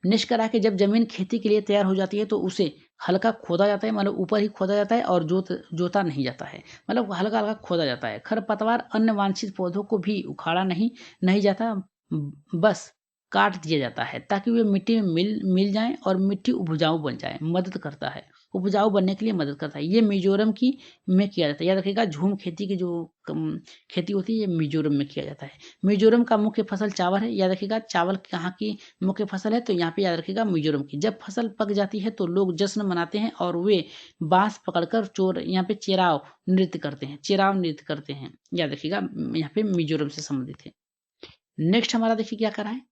निष्ठ करा के जब जमीन खेती के लिए तैयार हो जाती है तो उसे हल्का खोदा जाता है, मतलब ऊपर ही खोदा जाता है और जोता नहीं जाता है, मतलब हल्का हल्का खोदा जाता है। खरपतवार अन्य वांछित पौधों को भी उखाड़ा नहीं जाता, बस काट दिया जाता है ताकि वे मिट्टी में मिल जाएं और मिट्टी उपजाऊ बन जाए, मदद करता है, उपजाऊ बनने के लिए मदद करता है। ये मिजोरम की में किया जाता है, याद रखिएगा झूम खेती की जो खेती होती है ये मिजोरम में किया जाता है। मिजोरम का मुख्य फसल चावल है, याद रखिएगा चावल कहाँ की मुख्य फसल है, तो यहाँ पे याद रखिएगा मिजोरम की। जब फसल पक जाती है तो लोग जश्न मनाते हैं और वे बांस पकड़कर यहाँ पे चेराव नृत्य करते हैं, याद रखिएगा यहाँ पे मिजोरम से संबंधित है। नेक्स्ट हमारा देखिए क्या करा है,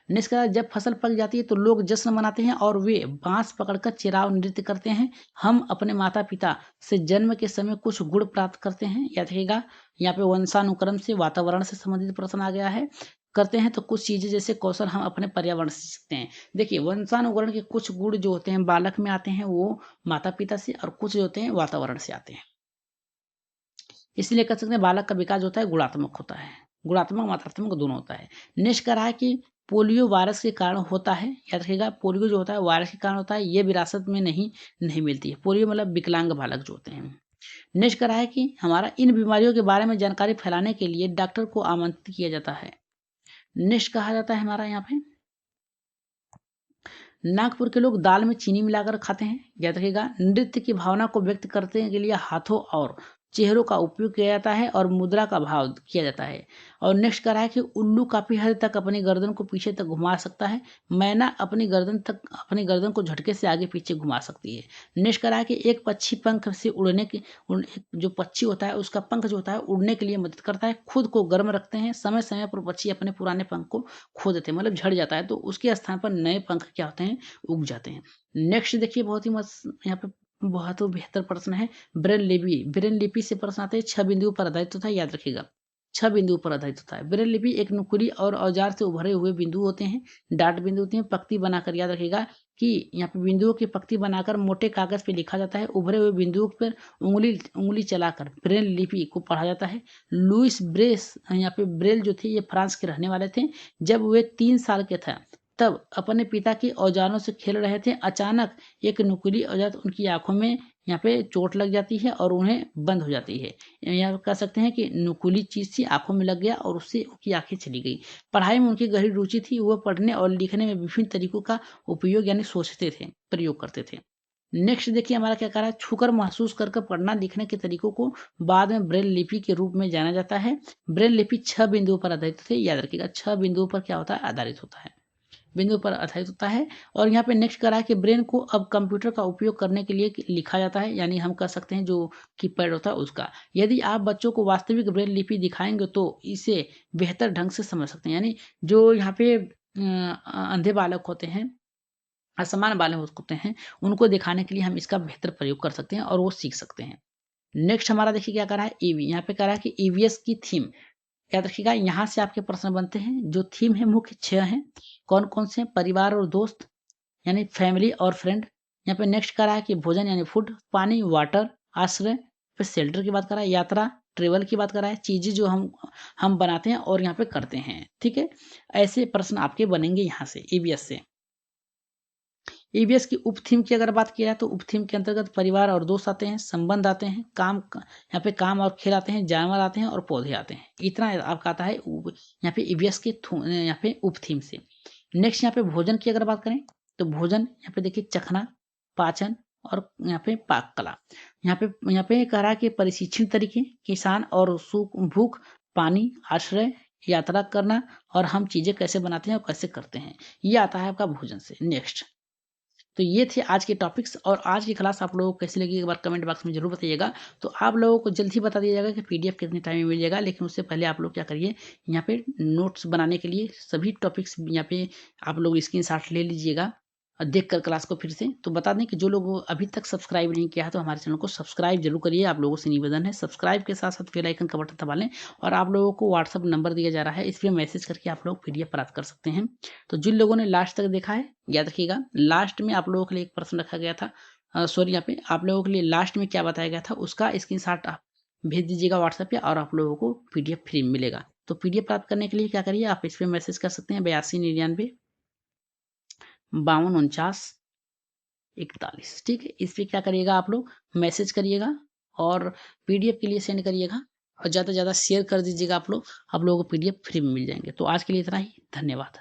नेक्स्ट कह रहा है जब फसल पक जाती है तो लोग जश्न मनाते हैं और वे बांस पकड़कर चिराव नृत्य करते हैं। हम अपने माता पिता से जन्म के समय कुछ गुण प्राप्त करते हैं। याद रखिएगा, यहाँ पे वंशानुक्रम से, वातावरण से संबंधित प्रश्न आ गया है। करते हैं तो कुछ चीजें जैसे कौशल हम अपने पर्यावरण से सीखते हैं। देखिए, वंशानुकरण के कुछ गुण जो होते हैं बालक में आते हैं वो माता पिता से, और कुछ जो होते हैं वातावरण से आते हैं। इसलिए कह सकते हैं बालक का विकास होता है गुणात्मक होता है, गुणात्मक मात्रात्मक दोनों होता है। नेक्स्ट कह रहा है कि पोलियो वायरस के कारण होता है। याद रखिएगा, पोलियो जो होता है वायरस के कारण होता है, ये विरासत में नहीं मिलती है। पोलियो मतलब विकलांग बालक जो होते हैं। नेक्स्ट कह रहा है कि हमारा इन बीमारियों के बारे में जानकारी फैलाने के लिए डॉक्टर को आमंत्रित किया जाता है। नेक्स्ट कहा जाता है हमारा यहाँ पे, नागपुर के लोग दाल में चीनी मिलाकर खाते हैं। याद रखिएगा, नृत्य की भावना को व्यक्त करने के लिए हाथों और चेहरों का उपयोग किया जाता है और मुद्रा का भाव किया जाता है। और नेक्स्ट कह रहा है कि उल्लू काफी हद तक अपनी गर्दन को पीछे तक घुमा सकता है। मैना अपनी गर्दन को झटके से आगे पीछे घुमा सकती है। नेक्स्ट कह रहा है कि एक पक्षी पंख से जो पक्षी होता है उसका पंख जो होता है उड़ने के लिए मदद करता है। खुद को गर्म रखते हैं। समय समय पर पक्षी अपने पुराने पंख को खो देते हैं, मतलब झड़ जाता है, तो उसके स्थान पर नए पंख क्या होते हैं, उग जाते हैं। नेक्स्ट देखिए, बहुत ही मस्त यहाँ पे बहुत बेहतर प्रश्न है। ब्रेन लिपि से प्रश्न आते हैं। 6 बिंदुओं पर आधारित होता है। याद रखिएगा, 6 बिंदुओं पर आधारित होता है। ब्रेन लिपि एक नुकीली और औजार से उभरे हुए बिंदु होते हैं। डाट बिंदु होते हैं। पंक्ति बनाकर, याद रखिएगा कि यहाँ पे बिंदुओं की पंक्ति बनाकर मोटे कागज पे लिखा जाता है। उभरे हुए बिंदुओं पर उंगली चलाकर ब्रेल लिपि को पढ़ा जाता है। लुइस ब्रेस यहाँ पे ब्रेल जो थे ये फ्रांस के रहने वाले थे। जब वे 3 साल के थे तब अपने पिता के औजारों से खेल रहे थे। अचानक एक नुकीली औजार उनकी आंखों में यहाँ पे चोट लग जाती है और उन्हें बंद हो जाती है। यहाँ कह सकते हैं कि नुकीली चीज थी, आंखों में लग गया और उससे उनकी आंखें चली गई। पढ़ाई में उनकी गहरी रुचि थी। वह पढ़ने और लिखने में विभिन्न तरीकों का उपयोग यानी सोचते थे, प्रयोग करते थे। नेक्स्ट देखिए हमारा क्या कह रहा है, छूकर महसूस करके पढ़ना लिखने के तरीकों को बाद में ब्रेल लिपि के रूप में जाना जाता है। ब्रेल लिपि 6 बिंदुओं पर आधारित थे। याद रखिएगा, 6 बिंदुओं पर क्या होता है, आधारित होता है, बिंदु पर आधारित होता है। और यहाँ पे नेक्स्ट करा है कि ब्रेन को अब कंप्यूटर का उपयोग करने के लिए लिखा जाता है, यानी हम कह सकते हैं जो कीपैड होता है उसका। यदि आप बच्चों को वास्तविक ब्रेन लिपि दिखाएंगे तो इसे बेहतर ढंग से समझ सकते हैं। यानी जो यहाँ पे अंधे बालक होते हैं, असमान बालक होते हैं, उनको दिखाने के लिए हम इसका बेहतर प्रयोग कर सकते हैं और वो सीख सकते हैं। नेक्स्ट हमारा देखिए क्या करा है, ईवी। यहाँ पे करा है कि ईवीएस की थीम। याद रखिएगा, यहाँ से आपके प्रश्न बनते हैं। जो थीम है मुख्य 6 हैं। कौन कौन से? परिवार और दोस्त, यानी फैमिली और फ्रेंड। यहाँ पे नेक्स्ट करा है कि भोजन यानी फूड, पानी वाटर, आश्रय, फिर शेल्टर की बात करा है, यात्रा ट्रेवल की बात करा है, चीजें जो हम बनाते हैं और यहाँ पे करते हैं। ठीक है, ऐसे प्रश्न आपके बनेंगे यहाँ से ईवीएस से। ईवीएस की उप थीम की अगर बात किया जाए तो उप थीम के अंतर्गत परिवार और दोस्त आते हैं, संबंध आते हैं, यहाँ पे काम और खेल आते हैं, जानवर आते हैं और पौधे आते हैं। इतना आपका आता है यहाँ पे ईवीएस के यहाँ पे उप थीम से। नेक्स्ट यहाँ पे भोजन की अगर बात करें तो भोजन यहाँ पे देखिए चखना, पाचन और यहाँ पे पाक कला। यहाँ पे कह रहा है कि परिशिक्षण तरीके, किसान और भूख, पानी, आश्रय, यात्रा करना और हम चीजें कैसे बनाते हैं और कैसे करते हैं, ये आता है आपका भोजन से। नेक्स्ट, तो ये थे आज के टॉपिक्स। और आज की क्लास आप लोगों को कैसी लगी एक बार कमेंट बॉक्स में जरूर बताइएगा। तो आप लोगों को जल्द ही बता दिया जाएगा कि पीडीएफ कितने टाइम में मिल जाएगा, लेकिन उससे पहले आप लोग क्या करिए, यहाँ पे नोट्स बनाने के लिए सभी टॉपिक्स यहाँ पे आप लोग स्क्रीनशॉट ले लीजिएगा और देख कर क्लास को फिर से। तो बता दें कि जो लोग अभी तक सब्सक्राइब नहीं किया है तो हमारे चैनल को सब्सक्राइब जरूर करिए। आप लोगों से निवेदन है, सब्सक्राइब के साथ साथ बेल आइकन का बटन दबा लें। और आप लोगों को व्हाट्सअप नंबर दिया जा रहा है, इस पर मैसेज करके आप लोग पीडीएफ प्राप्त कर सकते हैं। तो जिन लोगों ने लास्ट तक देखा है, याद रखिएगा लास्ट में आप लोगों के लिए एक प्रश्न रखा गया था, सॉरी यहाँ पे आप लोगों के लिए लास्ट में क्या बताया गया था उसका स्क्रीनशॉट आप भेज दीजिएगा व्हाट्सएप पे और आप लोगों को पीडीएफ फ्री मिलेगा। तो पीडीएफ प्राप्त करने के लिए क्या करिए, आप इस पर मैसेज कर सकते हैं 8299 5249 41। ठीक है, इस पर क्या करिएगा, आप लोग मैसेज करिएगा और पीडीएफ के लिए सेंड करिएगा और ज़्यादा से ज़्यादा शेयर कर दीजिएगा। आप लोगों को पीडीएफ फ्री में मिल जाएंगे। तो आज के लिए इतना ही, धन्यवाद।